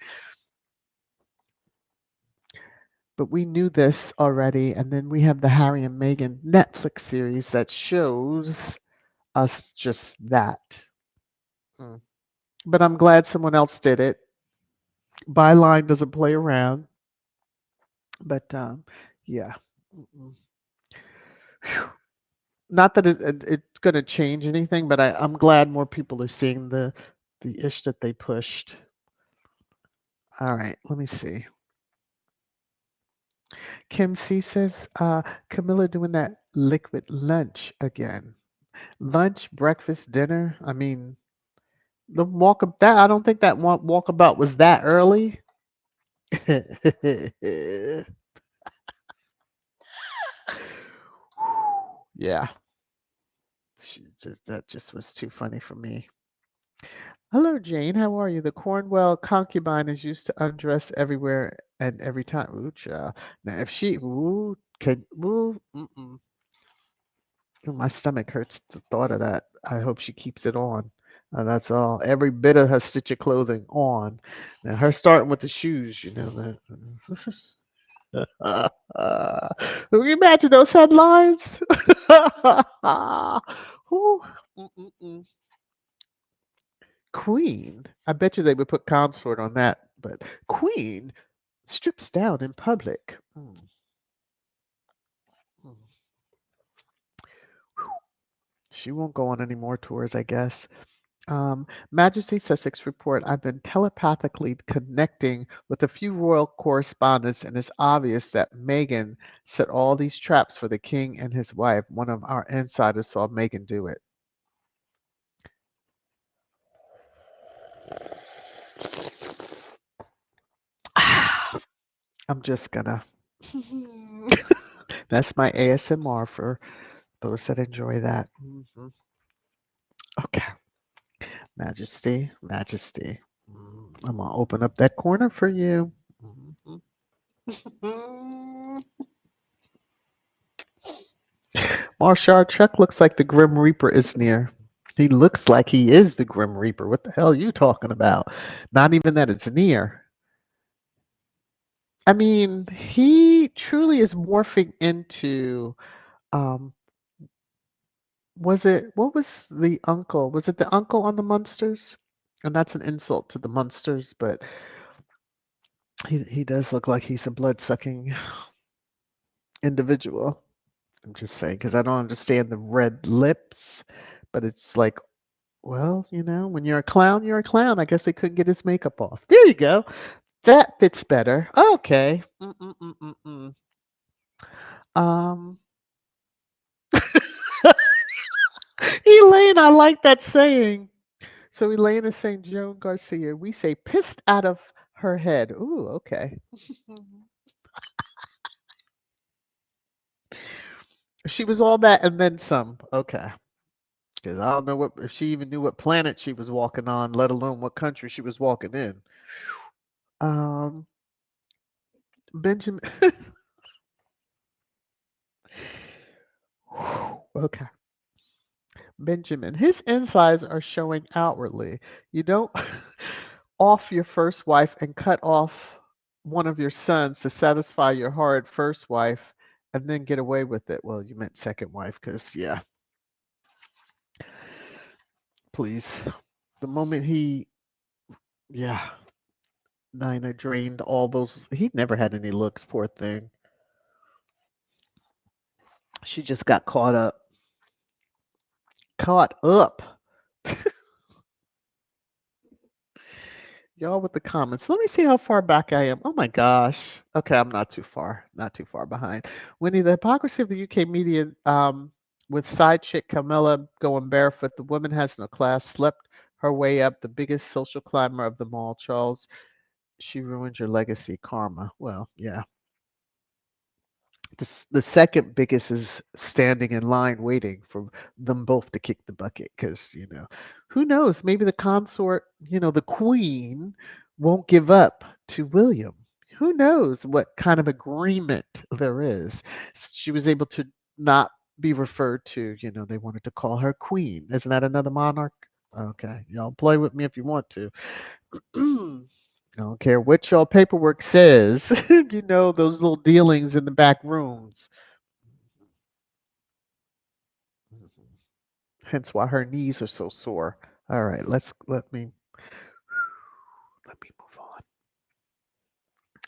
but we knew this already. And then we have the Harry and Meghan Netflix series that shows us just that. Mm. But I'm glad someone else did it. Byline doesn't play around, but yeah. Mm-mm. Phew. Not that it's going to change anything, but I'm glad more people are seeing the ish that they pushed. All right, let me see. Kim C says, Camilla doing that liquid lunch again. Lunch, breakfast, dinner. I mean, the walk that I don't think that walkabout was that early. Yeah, that just was too funny for me. Hello, Jane. How are you? The Cornwell concubine is used to undress everywhere and every time. Ooh, child. Now, if she, ooh, can, ooh, mm-mm. Ooh, my stomach hurts the thought of that. I hope she keeps it on. That's all. Every bit of her stitch of clothing on. Now, her starting with the shoes, you know that. Can you imagine those headlines? Ooh, mm-mm-mm. Queen. I bet you they would put consort on that, but Queen strips down in public. Mm. She won't go on any more tours, I guess. Majesty Sussex report, I've been telepathically connecting with a few royal correspondents, and it's obvious that Meghan set all these traps for the king and his wife. One of our insiders saw Meghan do it. I'm just gonna. That's my ASMR for those that enjoy that. Okay. Majesty, Majesty. I'm gonna open up that corner for you. Mhm. Marshall Chuck looks like the Grim Reaper is near. He looks like he is the Grim Reaper. What the hell are you talking about? Not even that it's near. I mean, he truly is morphing into um was it what was the uncle? Was it the uncle on the Munsters? And that's an insult to the Munsters, but he does look like he's a blood sucking individual. I'm just saying because I don't understand the red lips, but it's like, well, when you're a clown, you're a clown. I guess they couldn't get his makeup off. There you go. That fits better. Okay. Mm-mm-mm-mm-mm. Um, Elaine, I like that saying. So Elaine is saying Joan Garcia. We say pissed out of her head. Ooh, okay. She was all that and then some. Okay. Because I don't know what if she even knew what planet she was walking on, let alone what country she was walking in. Um, Benjamin. Okay. Benjamin. His insides are showing outwardly. You don't off your first wife and cut off one of your sons to satisfy your horrid first wife and then get away with it. Well, you meant second wife, because, yeah, please. The moment yeah, Nina drained all those, he never had any looks, poor thing. She just got caught up. Caught up. Y'all with the comments. Let me see how far back I am. Oh my gosh. Okay, I'm not too far. Not too far behind. Winnie, the hypocrisy of the UK media with side chick Camilla going barefoot. The woman has no class, slept her way up, the biggest social climber of them all. Charles, she ruined your legacy, karma. Well, yeah. The second biggest is standing in line waiting for them both to kick the bucket because, who knows? Maybe the consort, the queen won't give up to William. Who knows what kind of agreement there is? She was able to not be referred to, they wanted to call her queen. Isn't that another monarch? Okay, y'all play with me if you want to. I don't care what your paperwork says. You know, those little dealings in the back rooms. Hence why her knees are so sore. All right, let me move on.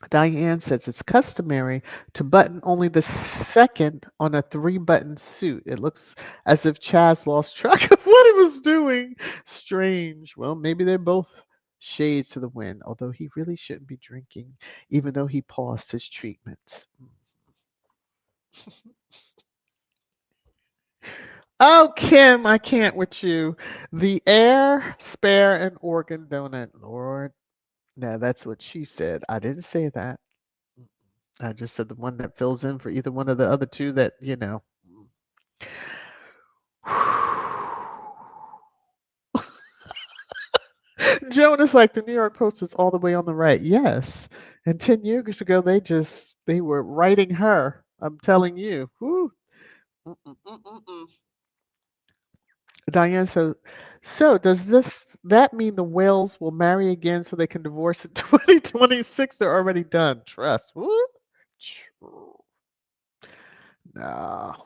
Diane says it's customary to button only the second on a three-button suit. It looks as if Chaz lost track of what he was doing. Strange. Well, maybe they're both shades to the wind, although he really shouldn't be drinking, even though he paused his treatments. Oh, Kim, I can't with you. The air, spare, and organ donut, Lord. Now, that's what she said. I didn't say that. I just said the one that fills in for either one of the other two that, you know. Joan is like the New York Post is all the way on the right. Yes. And 10 years ago, they were writing her. I'm telling you. Whew. Mm-mm-mm-mm-mm. Diane, so does that mean the whales will marry again so they can divorce in 2026? They're already done. Trust. Woo. True. No.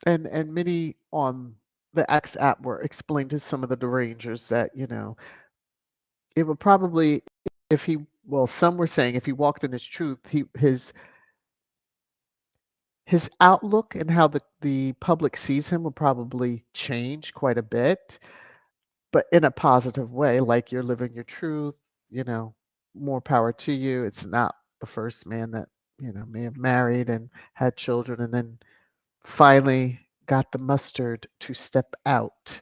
And many on the X app were explaining to some of the derangers that, you know, it would probably if he well, some were saying if he walked in his truth, his outlook and how the public sees him will probably change quite a bit, but in a positive way, like you're living your truth, you know, more power to you. It's not the first man that, you know, may have married and had children and then finally got the mustard to step out.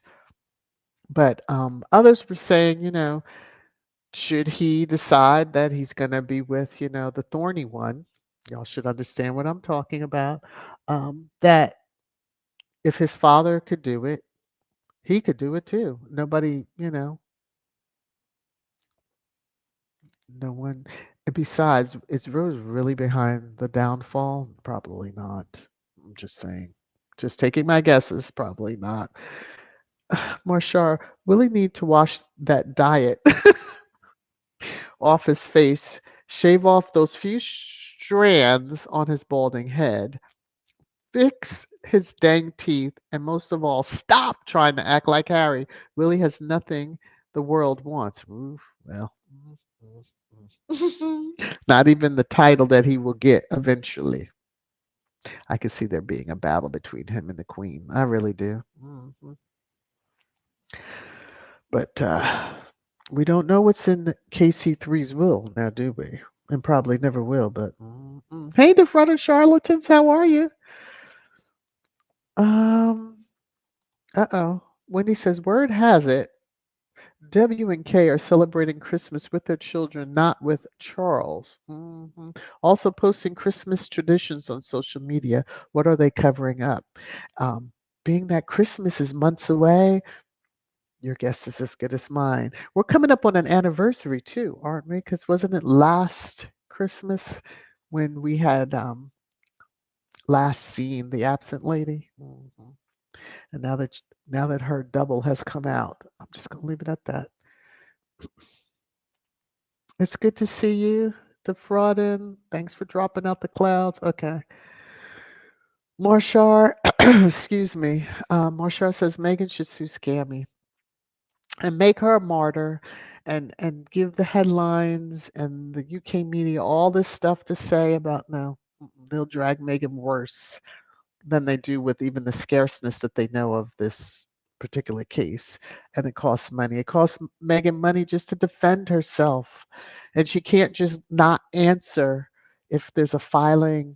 But others were saying, you know, should he decide that he's going to be with, you know, the thorny one, y'all should understand what I'm talking about. That if his father could do it, he could do it too. Nobody, you know, no one. And besides, is Rose really behind the downfall? Probably not. I'm just saying. Just taking my guesses. Probably not. Marshar, will he need to wash that diet off his face, shave off those few strands on his balding head, fix his dang teeth, and most of all, stop trying to act like Harry really has nothing the world wants. Oof, well, not even the title that he will get eventually. I can see there being a battle between him and the Queen. I really do. But we don't know what's in KC3's will now, do we? And probably never will. But hey, the front of charlatans, how are you? Um. Uh-oh. Wendy says, word has it, W and K are celebrating Christmas with their children, not with Charles. Also posting Christmas traditions on social media. What are they covering up? Um, being that Christmas is months away, your guess is as good as mine. We're coming up on an anniversary too, aren't we? Because wasn't it last Christmas when we had last seen the absent lady? And now that her double has come out, I'm just gonna leave it at that. It's good to see you, Defraudin. Thanks for dropping out the clouds. Okay. Marshar, excuse me. Marshar says Meghan should sue Scammy and make her a martyr and give the headlines and the UK media all this stuff to say about no, they'll drag Meghan worse than they do with even the scarceness that they know of this particular case. And it costs money. It costs Meghan money just to defend herself. And she can't just not answer if there's a filing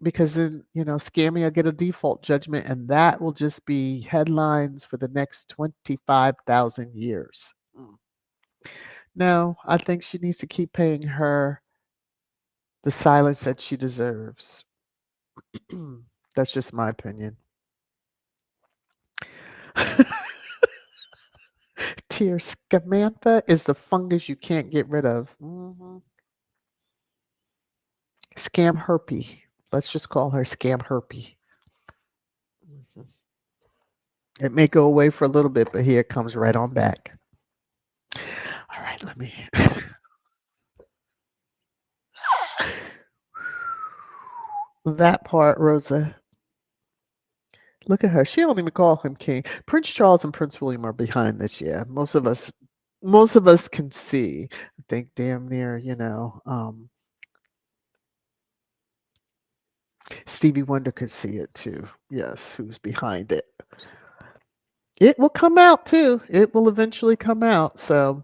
because then, you know, Scammy will get a default judgment and that will just be headlines for the next 25,000 years. No, I think she needs to keep paying her the silence that she deserves. That's just my opinion. Tear Scamantha is the fungus you can't get rid of. Scam herpy. Let's just call her Scam herpy. It may go away for a little bit, but here it comes right on back. All right, let me. That part, Rosa. Look at her. She don't even call him king. Prince Charles and Prince William are behind this year. Most of us can see. I think damn near, Stevie Wonder could see it too. Yes, who's behind it? It will come out too. It will eventually come out. So,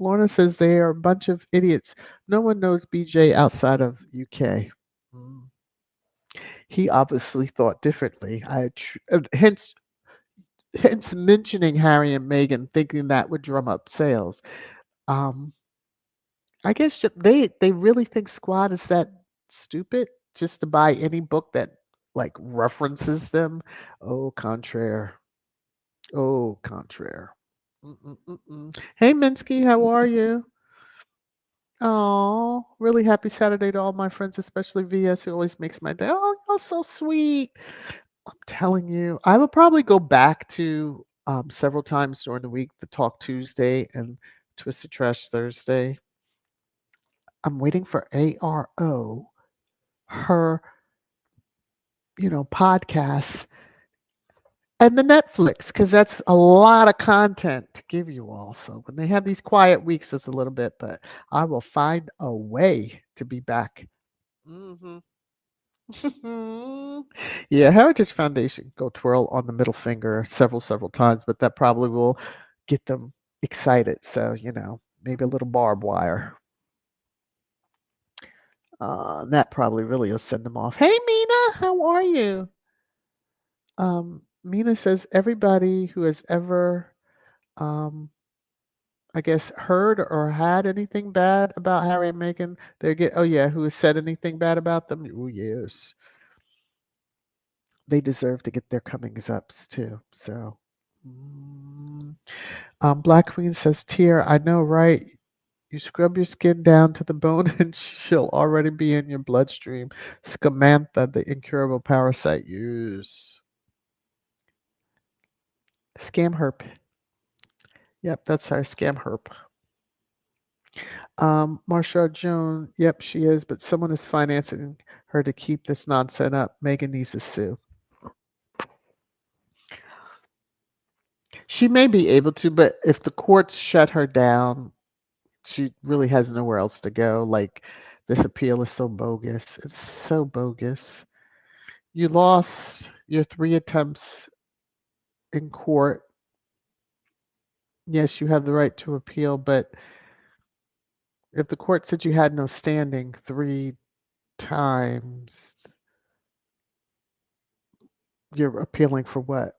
Lorna says they are a bunch of idiots. No one knows BJ outside of UK. Mm. He obviously thought differently. Hence mentioning Harry and Meghan, thinking that would drum up sales. Um, I guess they really think Squad is that stupid just to buy any book that like references them. Oh, contraire. Oh, contraire. Mm-mm-mm-mm. Hey, Minsky, how are you? Oh, really happy Saturday to all my friends, especially VS, who always makes my day. Oh, you're so sweet. I'm telling you, I will probably go back to several times during the week, the Talk Tuesday and Twisted Trash Thursday. I'm waiting for ARO, her, podcasts, and the Netflix, because that's a lot of content to give you all. So when they have these quiet weeks, it's a little bit, but I will find a way to be back. Hmm. Yeah, Heritage Foundation go twirl on the middle finger several times, but that probably will get them excited. So, maybe a little barbed wire. That probably really will send them off. Hey, Mina, how are you? Mina says everybody who has ever, um, I guess, heard or had anything bad about Harry and Meghan, oh yeah, who has said anything bad about them? Oh yes, they deserve to get their comings ups too. So, mm, Black Queen says, "Tear, I know, right? You scrub your skin down to the bone, and she'll already be in your bloodstream." Scamantha, the incurable parasite. Use scam herp. Yep, that's her scam herp. Marsha Joan, yep, she is, but someone is financing her to keep this nonsense up. Meghan needs to sue. She may be able to, but if the courts shut her down, she really has nowhere else to go. Like, this appeal is so bogus. It's so bogus. You lost your 3 attempts in court. Yes, you have the right to appeal, but if the court said you had no standing 3 times, you're appealing for what?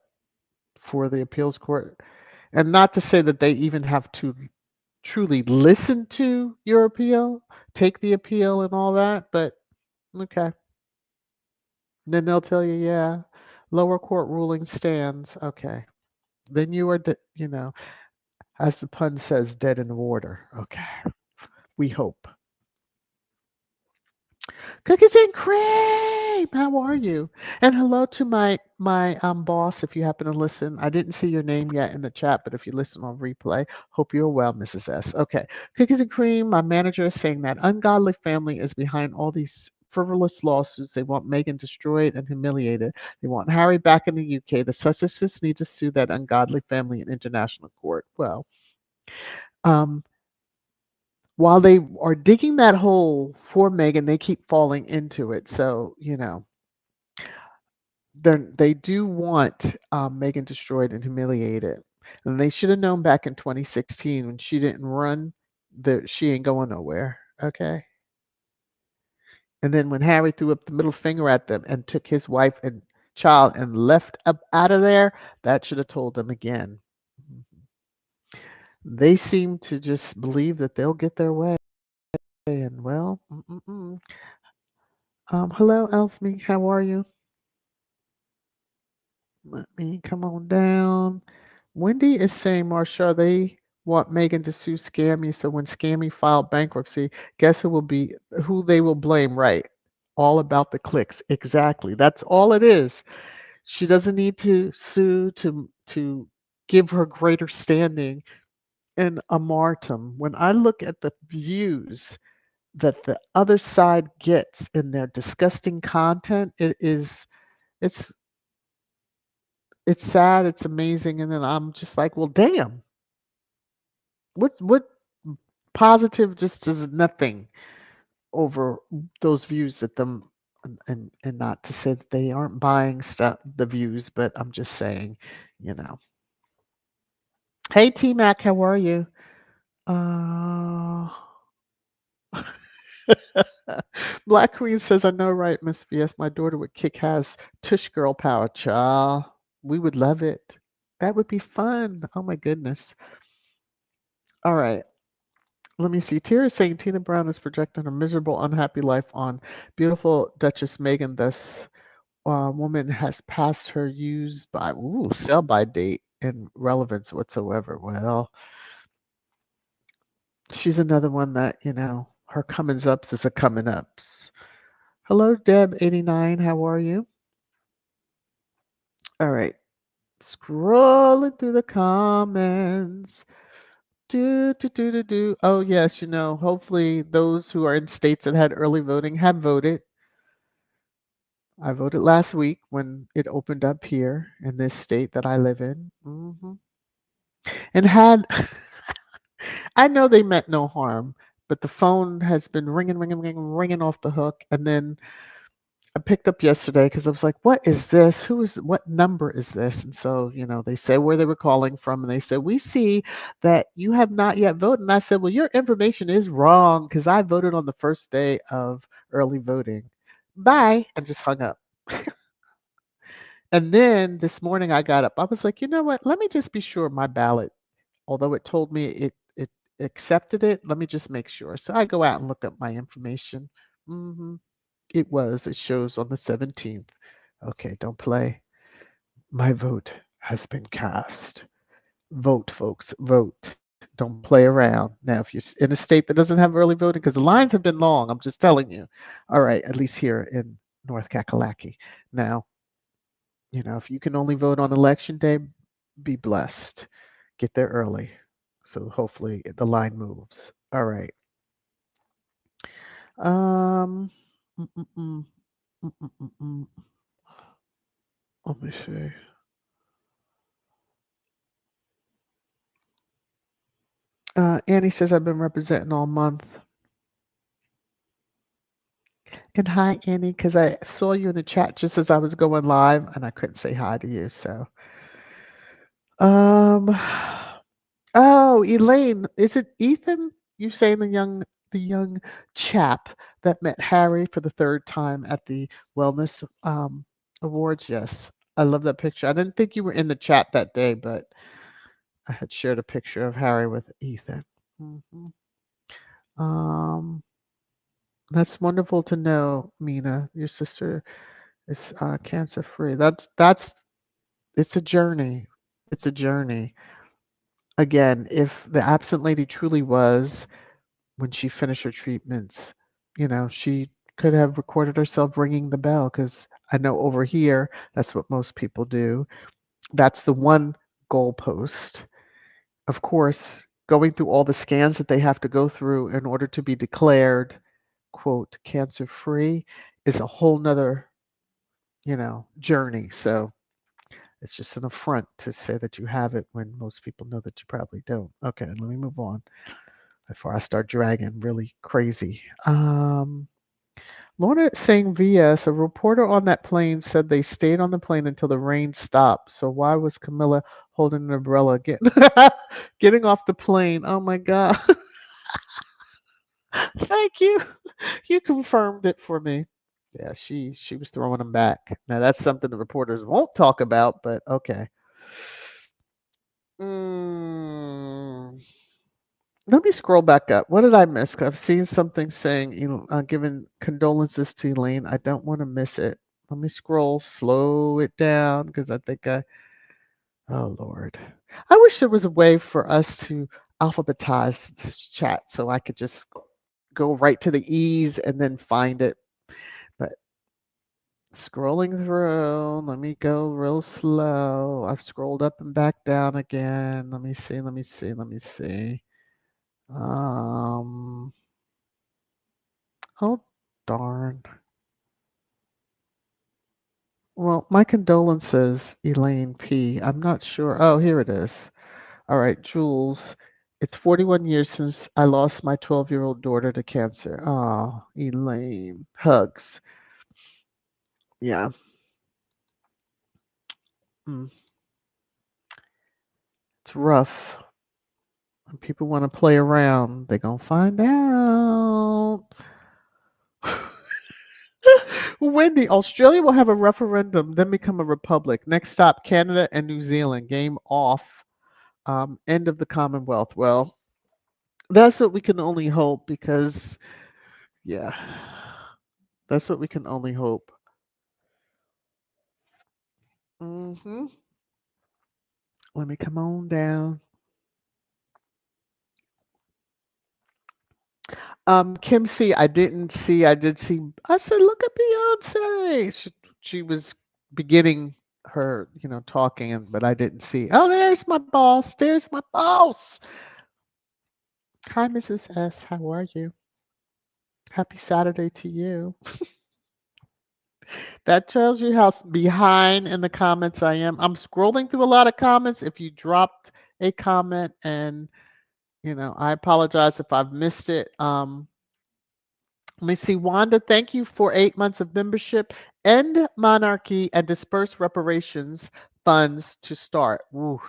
For the appeals court? And not to say that they even have to truly listen to your appeal, take the appeal and all that, but okay. Then they'll tell you, yeah, lower court ruling stands. Okay. Then you are, as the pun says, dead in the water. Okay. We hope. Cookies and cream. How are you? And hello to my boss. If you happen to listen, I didn't see your name yet in the chat, but if you listen on replay, hope you're well, Mrs. S. Okay, cookies and cream. My manager is saying that ungodly family is behind all these frivolous lawsuits. They want Meghan destroyed and humiliated. They want Harry back in the UK. The Sussexes need to sue that ungodly family in international court. Well, um, while they are digging that hole for Meghan, they keep falling into it. So, they do want Meghan destroyed and humiliated. And they should have known back in 2016 when she didn't run, that she ain't going nowhere. Okay. And then when Harry threw up the middle finger at them and took his wife and child and left up out of there, that should have told them again. They seem to just believe that they'll get their way. And well, hello, Elsme. How are you? Let me come on down. Wendy is saying, Marsha, they want Meghan to sue Scammy. So when Scammy filed bankruptcy, guess who they will blame, right? All about the clicks. Exactly. That's all it is. She doesn't need to sue to give her greater standing. in a martyrdom, when I look at the views that the other side gets in their disgusting content, it's it's sad, it's amazing, and then I'm just like, well, damn, what positive just does nothing over those views that them and not to say that they aren't buying stuff the views, but I'm just saying, you know. Hey T Mac, how are you? Uh Black Queen says, I know, right, Miss VS. My daughter would kick ass tush girl power, child. We would love it. That would be fun. Oh my goodness. All right. Let me see. Tara is saying Tina Brown is projecting her miserable, unhappy life on beautiful Duchess Meghan. This woman has passed her use by sell by date and relevance whatsoever. Well, she's another one that, her comings ups is a coming ups. Hello, Deb89. How are you? All right. Scrolling through the comments. Do, do, do, do, do. Oh, yes, hopefully those who are in states that had early voting have voted. I voted last week when it opened up here in this state that I live in. And had, I know they meant no harm, but the phone has been ringing, ringing, ringing, ringing off the hook. And then I picked up yesterday because I was like, what is this? What number is this? And so, they said where they were calling from. And they said, we see that you have not yet voted. And I said, well, your information is wrong because I voted on the first day of early voting. Bye. And just hung up. And then this morning I got up. I was like, you know what? Let me just be sure my ballot, although it told me it accepted it, let me just make sure. So I go out and look up my information. hmm It shows on the 17th. Okay, don't play. My vote has been cast. Vote, folks, vote. Don't play around. Now, if you're in a state that doesn't have early voting, because the lines have been long, I'm just telling you. All right, at least here in North Kakalaki. Now, if you can only vote on election day, be blessed. Get there early. So hopefully the line moves. All right. Um, mm, mm, mm, mm, mm, mm, mm. Let me see. Annie says I've been representing all month. And hi, Annie, because I saw you in the chat just as I was going live, and I couldn't say hi to you. So, um, oh, Elaine, is it Ethan? You saying the young chap that met Harry for the third time at the wellness awards? Yes, I love that picture. I didn't think you were in the chat that day, but I had shared a picture of Harry with Ethan. hmm Um, that's wonderful to know, Mina. Your sister is cancer free. That's it's a journey. It's a journey. Again, if the absent lady truly was when she finished her treatments, she could have recorded herself ringing the bell because I know over here that's what most people do. That's the one goalpost. Of course, going through all the scans that they have to go through in order to be declared, quote, cancer free is a whole nother, journey. So it's just an affront to say that you have it when most people know that you probably don't. Okay, let me move on before I start dragging really crazy. Lorna saying VS, a reporter on that plane said they stayed on the plane until the rain stopped. So why was Camilla holding an umbrella getting off the plane? Oh my God. Thank you. You confirmed it for me. Yeah, she was throwing them back. Now that's something the reporters won't talk about, but okay. Mm, let me scroll back up. What did I miss? I've seen something saying, giving condolences to Elaine. I don't want to miss it. Let me scroll, slow it down because I think oh Lord. I wish there was a way for us to alphabetize this chat so I could just go right to the E's and then find it. But Scrolling through. Let me go real slow. I've scrolled up and back down again. Let me see. Let me see. Let me see. Um. Oh, darn. Well, my condolences, Elaine P. I'm not sure. Oh, here it is. All right, Jules. It's 41 years since I lost my 12-year-old daughter to cancer. Oh, Elaine. Hugs. Yeah. Mm, it's rough. When people want to play around, they're going to find out. Wendy, Australia will have a referendum, then become a republic. Next stop, Canada and New Zealand. Game off. End of the Commonwealth. Well, that's what we can only hope because, yeah, that's what we can only hope. Hmm. Let me come on down. Kim C, I didn't see. I did see. I said, look at Beyonce. She was beginning her, talking, but I didn't see. Oh, there's my boss. There's my boss. Hi, Mrs. S. How are you? Happy Saturday to you. That tells you how behind in the comments I am. I'm scrolling through a lot of comments. If you dropped a comment, and I apologize if I've missed it. Let me see. Wanda, thank you for 8 months of membership. End monarchy and disperse reparations funds to start. Ooh,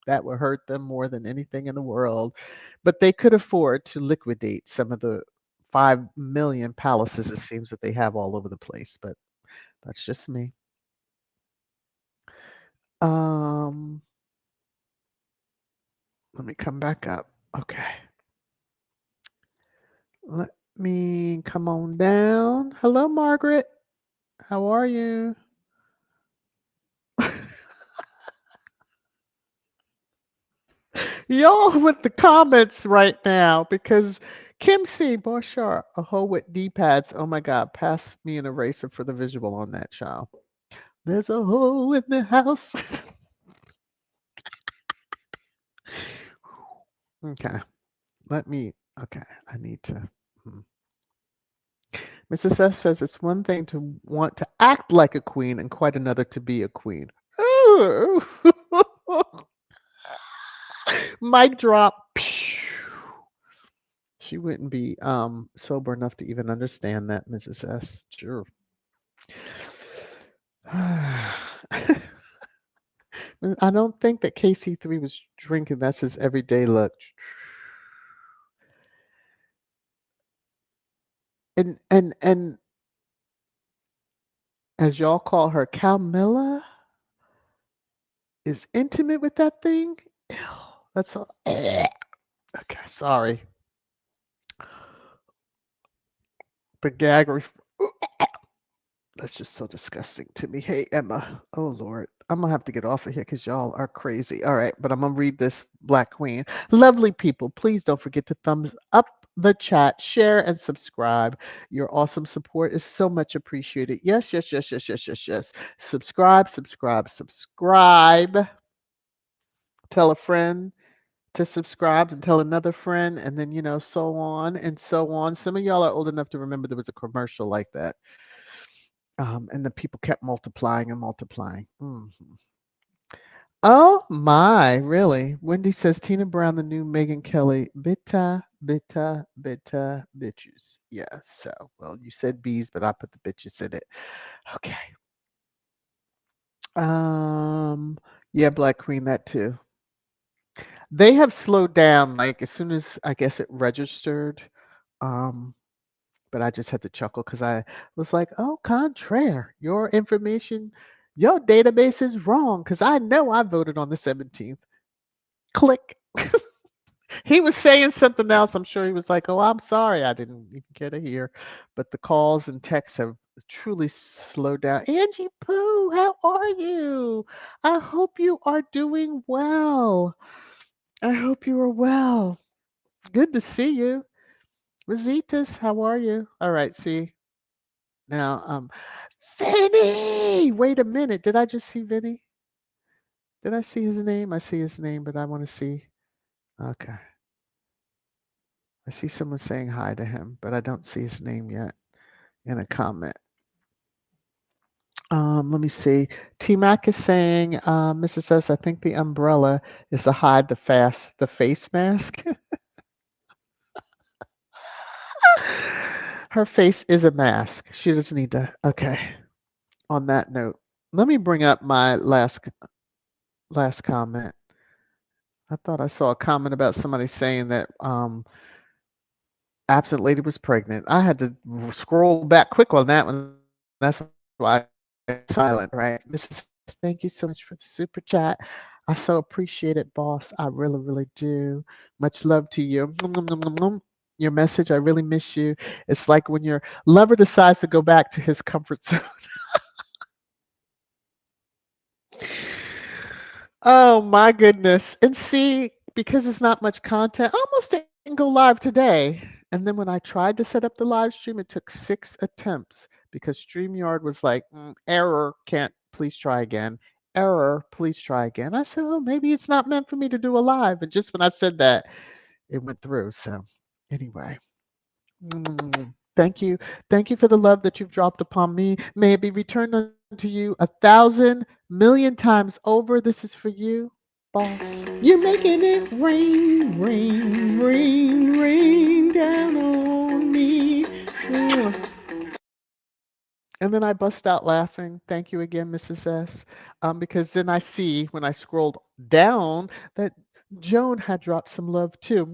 that would hurt them more than anything in the world. But they could afford to liquidate some of the 5 million palaces it seems that they have all over the place. But that's just me. Um, Let me come back up. Okay. Let me come on down. Hello, Margaret. How are you? Y'all with the comments right now because Kim C. Bouchard, a hoe with D-pads. Oh my God, pass me an eraser for the visual on that, child. There's a hoe in the house. Okay, okay, I need to. hmm. Mrs. S says it's one thing to want to act like a queen and quite another to be a queen. Ooh. Mic drop. She wouldn't be sober enough to even understand that, Mrs. S. Sure. I don't think that KC3 was drinking. That's his everyday look. And as y'all call her, Calmilla is intimate with that thing. Ew, that's a, okay. Sorry, the gag. That's just so disgusting to me. Hey, Emma. Oh, Lord. I'm going to have to get off of here because y'all are crazy. All right, but I'm going to read this Black Queen. Lovely people, please don't forget to thumbs up the chat, share, and subscribe. Your awesome support is so much appreciated. Yes, yes, yes, yes, yes, yes, yes. Subscribe, subscribe, subscribe. Tell a friend to subscribe and tell another friend, and then, so on and so on. Some of y'all are old enough to remember there was a commercial like that. And the people kept multiplying and multiplying. Oh my, really? Wendy says Tina Brown, the new Megan Kelly, bitta, bitta, bitta, bitches. Yeah, so, well, you said bees, but I put the bitches in it. Okay. Um, yeah, Black Queen, that too. They have slowed down, like, as soon as I guess it registered. Um, but I just had to chuckle because I was like, "Oh, contraire, your information, your database is wrong." Because I know I voted on the 17th. Click. He was saying something else. I'm sure he was like, "Oh, I'm sorry, I didn't even care to hear." But the calls and texts have truly slowed down. Angie Pooh, how are you? I hope you are doing well. I hope you are well. Good to see you. Rositas, how are you? All right, see. Now, Vinny! Wait a minute. Did I just see Vinny? Did I see his name? I see his name, but I want to see. Okay. I see someone saying hi to him, but I don't see his name yet in a comment. Let me see. T Mac is saying, Mrs. S, I think the umbrella is to hide the face mask. Her face is a mask. She doesn't need to. Okay. On that note, let me bring up my last comment. I thought I saw a comment about somebody saying that absent lady was pregnant. I had to scroll back quick on that one. That's why I'm silent, right? Mrs. Thank you so much for the super chat. I so appreciate it, boss. I really, really do. Much love to you. Your message, I really miss you. It's like when your lover decides to go back to his comfort zone. Oh my goodness. And see, because it's not much content, I almost didn't go live today. And then when I tried to set up the live stream, it took 6 attempts because StreamYard was like, error, can't, please try again. Error, please try again. I said, oh, maybe it's not meant for me to do a live. And just when I said that, it went through. So, anyway. Thank you. Thank you for the love that you've dropped upon me. May it be returned unto you 1,000,000,000 times over. This is for you, boss. You're making it rain, rain, rain, rain down on me. And then I bust out laughing. Thank you again, Mrs. S. Because then I see when I scrolled down that Joan had dropped some love too.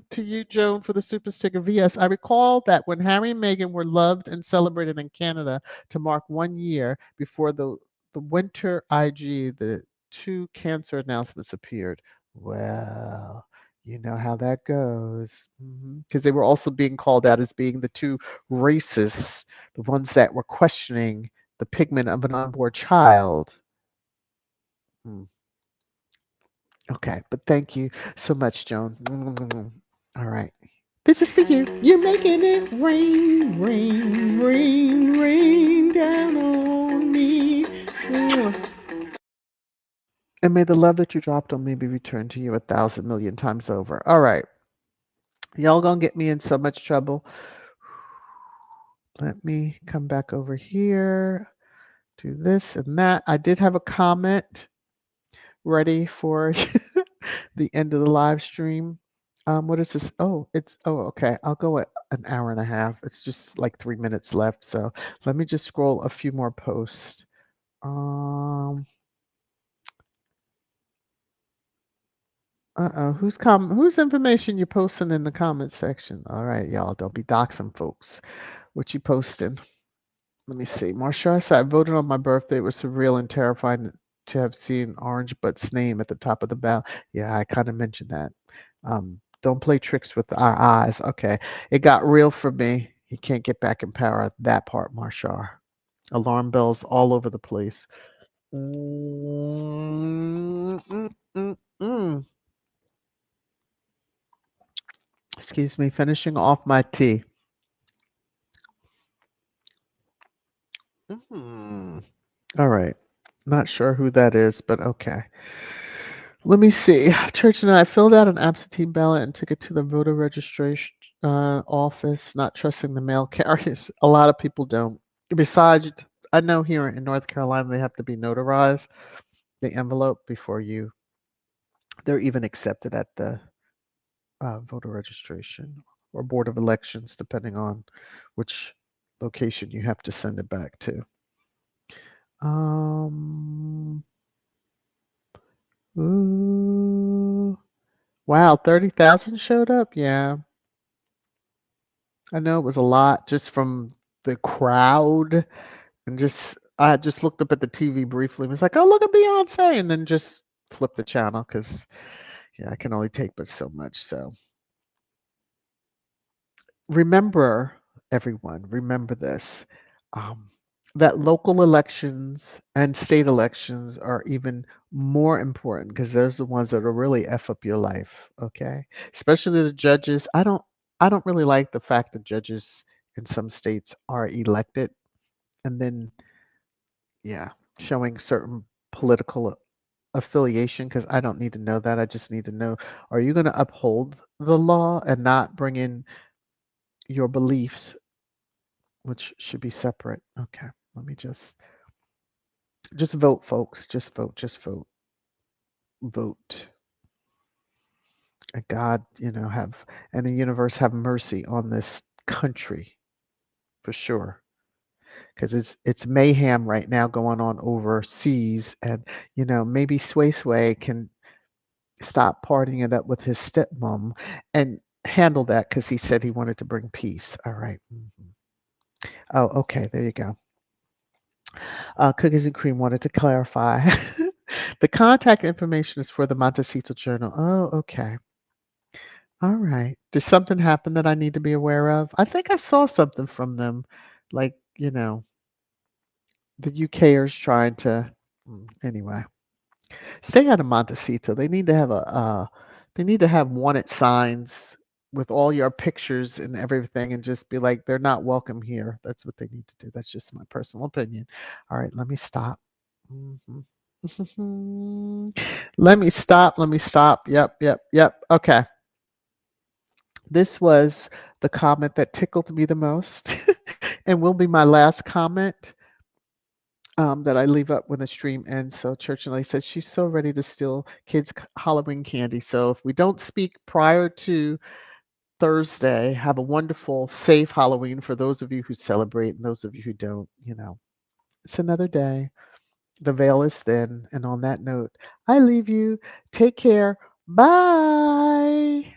To you, Joan, for the super sticker VS. I recall that when Harry and Meghan were loved and celebrated in Canada to mark 1 year before the winter IG, the two cancer announcements appeared. Well, you know how that goes. Because they were also being called out as being the two racists, the ones that were questioning the pigment of an unborn child. Hmm. Okay, but thank you so much, Joan. All right. This is for you. You're making it rain, rain, rain, rain down on me. And may the love that you dropped on me be returned to you 1,000,000,000 times over. All right. Y'all gonna get me in so much trouble. Let me come back over here, do this and that. I did have a comment ready for the end of the live stream. What is this? Okay. I'll go at an hour and a half. It's just like 3 minutes left. So let me just scroll a few more posts. Whose information you posting in the comment section? All right, y'all, don't be doxing folks. What you posting? Let me see. Marsha said, I voted on my birthday. It was surreal and terrifying to have seen Orange Butt's name at the top of the ballot. Yeah, I kind of mentioned that. Don't play tricks with our eyes. Okay. It got real for me. He can't get back in power. That part, Marshall. Alarm bells all over the place. Mm, mm, mm, mm. Excuse me, finishing off my tea. All right. Not sure who that is, but okay. Let me see. Church and I filled out an absentee ballot and took it to the voter registration office, not trusting the mail carriers. A lot of people don't. Besides, I know here in North Carolina they have to be notarized, the envelope, before they're even accepted at the voter registration or board of elections, depending on which location you have to send it back to. Ooh. Wow, 30,000 showed up? Yeah. I know it was a lot just from the crowd and just I just looked up at the TV briefly and was like, "Oh, look at Beyonce," and then just flipped the channel because yeah, I can only take but so much. So remember, everyone, remember this. Um, that local elections and state elections are even more important because those are the ones that will really F up your life, okay? Especially the judges. I don't really like the fact that judges in some states are elected. and then yeah, showing certain political affiliation because I don't need to know that. I just need to know, are you going to uphold the law and not bring in your beliefs, which should be separate? Okay, let me just vote, folks. Just vote, vote. And God, have and the universe have mercy on this country for sure. Because it's mayhem right now going on overseas, and maybe Sway Sway can stop partying it up with his stepmom and handle that because he said he wanted to bring peace. All right. Oh, okay. There you go. Cookies and Cream wanted to clarify. The contact information is for the Montecito Journal. Oh, okay. All right. Did something happen that I need to be aware of? I think I saw something from them, like, the UKers trying to. Anyway, stay out of Montecito. They need to have wanted signs with all your pictures and everything, and just be like, they're not welcome here. That's what they need to do. That's just my personal opinion. All right, let me stop. Mhm. Let me stop. Let me stop. Yep, yep, yep. Okay. This was the comment that tickled me the most and will be my last comment that I leave up when the stream ends. So Church and Lady says she's so ready to steal kids' Halloween candy. So if we don't speak prior to Thursday, have a wonderful, safe Halloween for those of you who celebrate and those of you who don't. It's another day. The veil is thin. And on that note, I leave you. Take care. Bye.